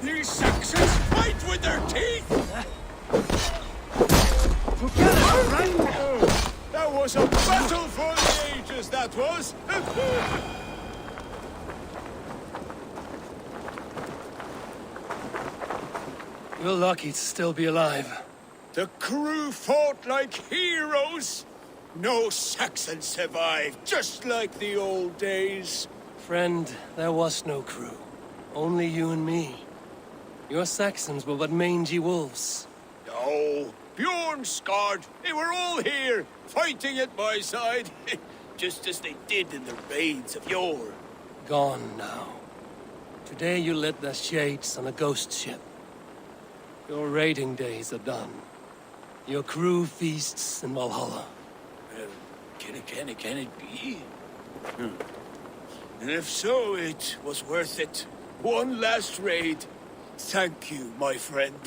These Saxons fight with their teeth! Together, right? Oh, that was a battle for the ages, that was! You're lucky to still be alive. The crew fought like heroes! No Saxon survived, just like the old days. Friend, there was no crew. Only you and me. Your Saxons were but mangy wolves. No, Bjorn Skard, they were all here, fighting at my side, just as they did in the raids of yore. Gone now. Today you led the Shades on a ghost ship. Your raiding days are done. Your crew feasts in Valhalla. Can it be? And if so, it was worth it. One last raid. Thank you, my friend.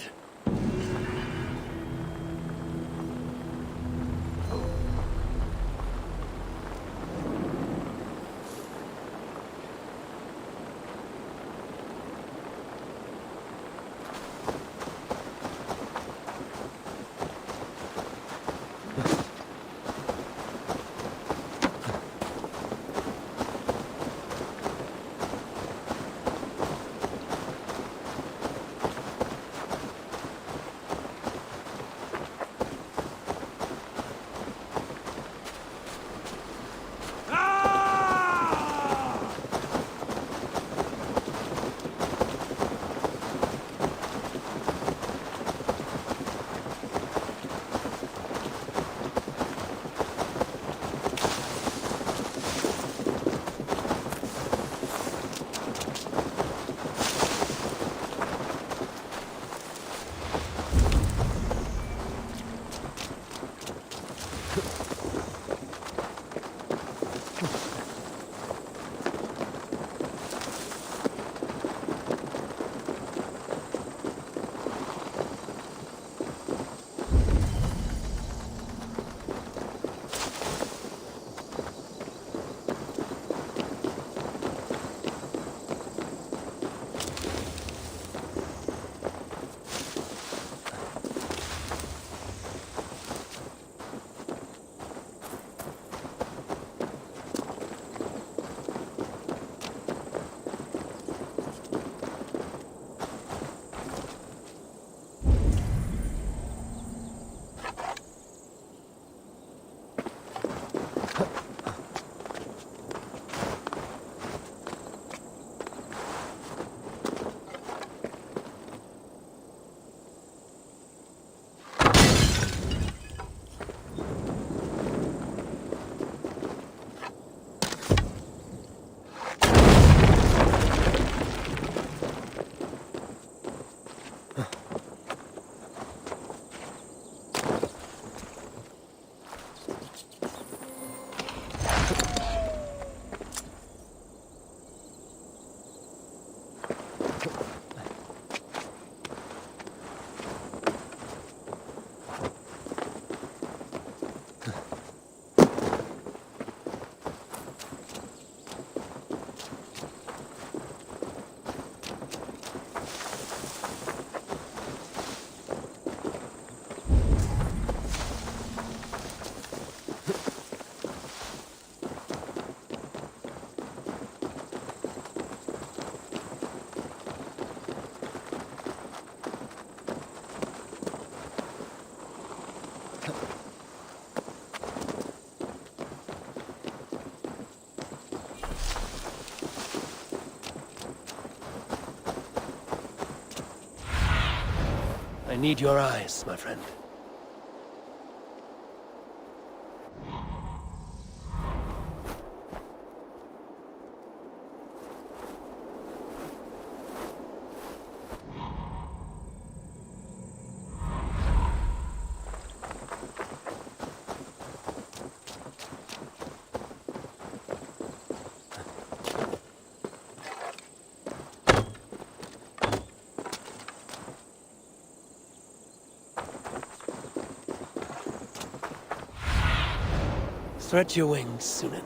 I need your eyes, my friend. Stretch your wings, Sunan.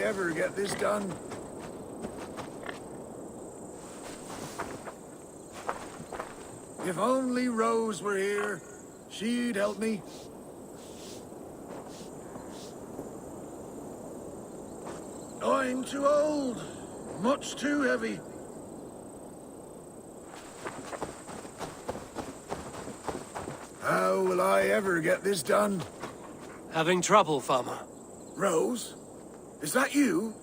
ever get this done? If only Rose were here, she'd help me. I'm too old, much too heavy. How will I ever get this done? Having trouble, farmer. Rose? Is that you?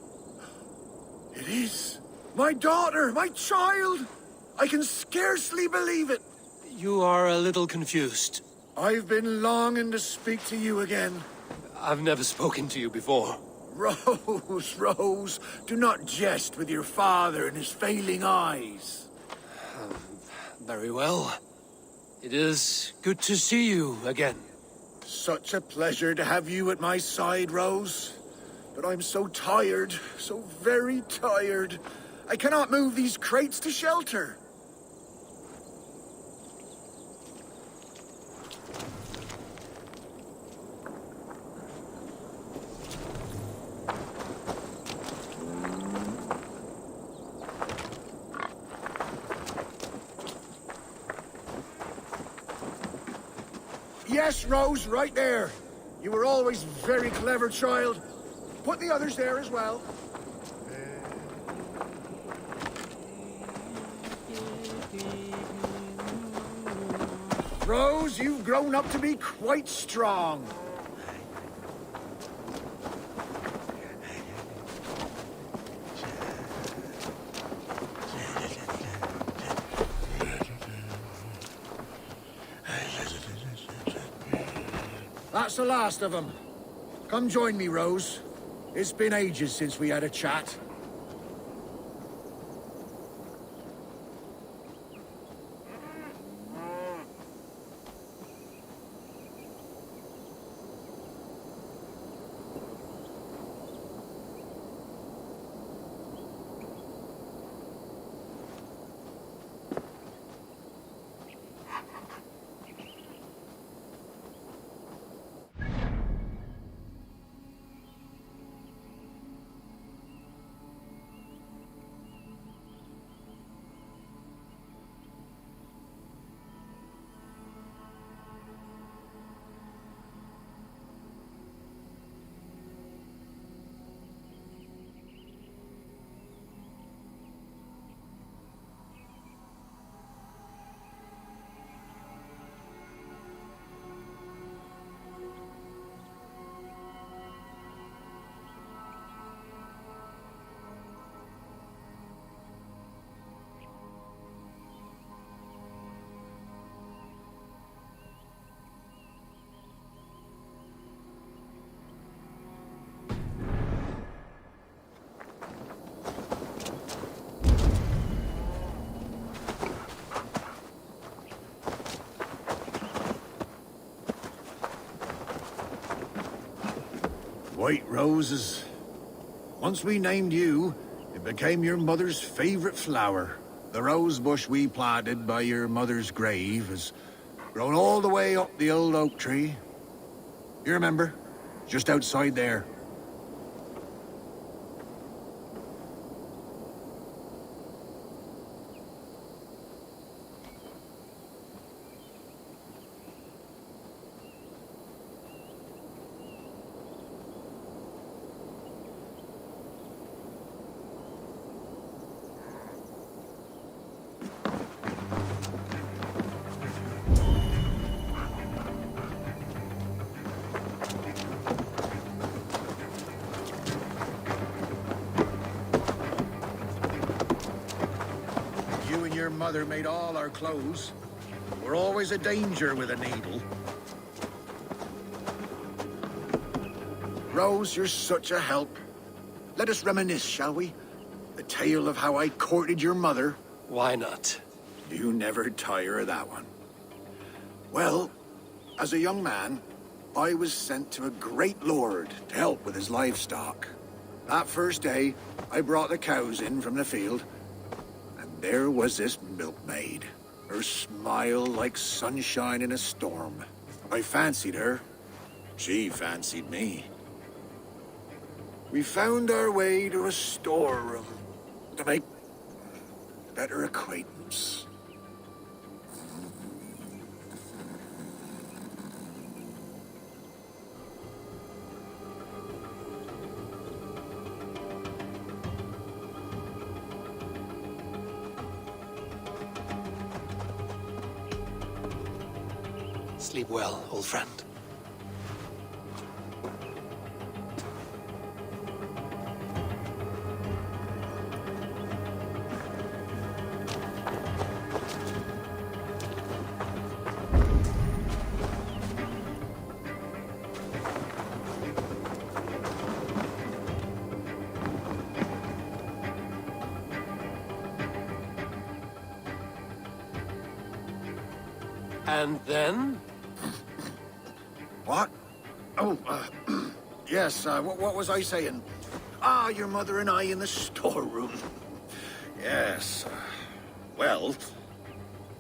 It is. My daughter, my child! I can scarcely believe it. You are a little confused. I've been longing to speak to you again. I've never spoken to you before. Rose, Rose, do not jest with your father and his failing eyes. Very well. It is good to see you again. Such a pleasure to have you at my side, Rose. But I'm so tired, so very tired. I cannot move these crates to shelter. Yes, Rose, right there. You were always very clever, child. Put the others there as well. Rose, you've grown up to be quite strong. That's the last of them. Come join me, Rose. It's been ages since we had a chat. White roses. Once we named you, it became your mother's favorite flower. The rose bush we planted by your mother's grave has grown all the way up the old oak tree. You remember? Just outside there. Your mother made all our clothes. We're always a danger with a needle. Rose, you're such a help. Let us reminisce, shall we? The tale of how I courted your mother. Why not? You never tire of that one. Well, as a young man, I was sent to a great lord to help with his livestock. That first day, I brought the cows in from the field. There was this milkmaid, her smile like sunshine in a storm. I fancied her. She fancied me. We found our way to a storeroom to make better acquaintance. Sleep well, old friend. And then? What? Oh, yes, what was I saying? Ah, your mother and I in the storeroom. Yes. Well,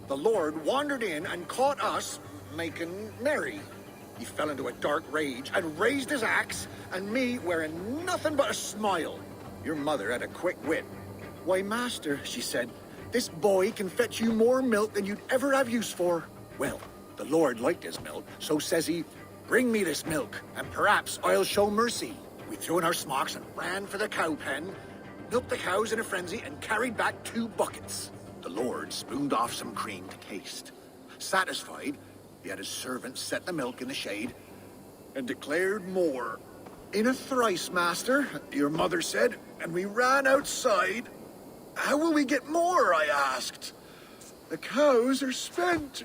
the Lord wandered in and caught us making merry. He fell into a dark rage and raised his axe, and me wearing nothing but a smile. Your mother had a quick wit. Why, master, she said, this boy can fetch you more milk than you'd ever have use for. Well, the Lord liked his milk, so says he, bring me this milk, and perhaps I'll show mercy. We threw in our smocks and ran for the cow pen, milked the cows in a frenzy, and carried back 2 buckets. The Lord spooned off some cream to taste. Satisfied, he had his servant set the milk in the shade, and declared more. In a thrice, master, your mother said, and we ran outside. How will we get more, I asked. The cows are spent.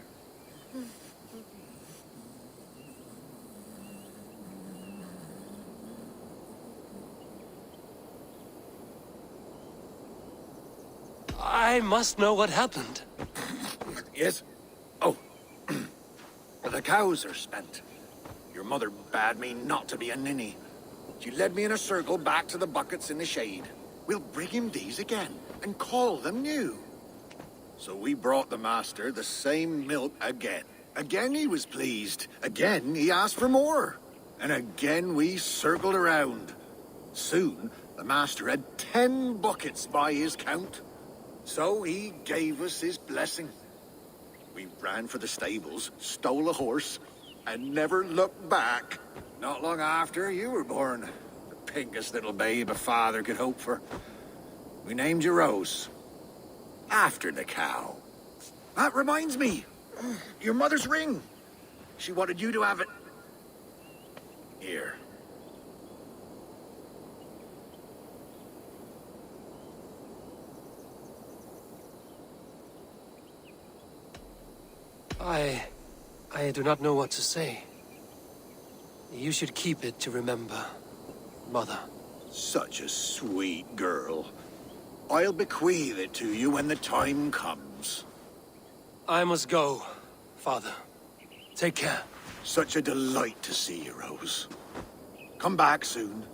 I must know what happened. Yes? Oh. The cows are spent. Your mother bade me not to be a ninny. She led me in a circle back to the buckets in the shade. We'll bring him these again, and call them new. So we brought the master the same milk again. Again he was pleased. Again he asked for more. And again we circled around. Soon the master had 10 buckets by his count. So he gave us his blessing. We ran for the stables, stole a horse, and never looked back. Not long after you were born. The pinkest little babe a father could hope for. We named you Rose. After the cow. That reminds me. Your mother's ring. She wanted you to have it. Here. I do not know what to say. You should keep it to remember, Mother. Such a sweet girl. I'll bequeath it to you when the time comes. I must go, Father. Take care. Such a delight to see you, Rose. Come back soon.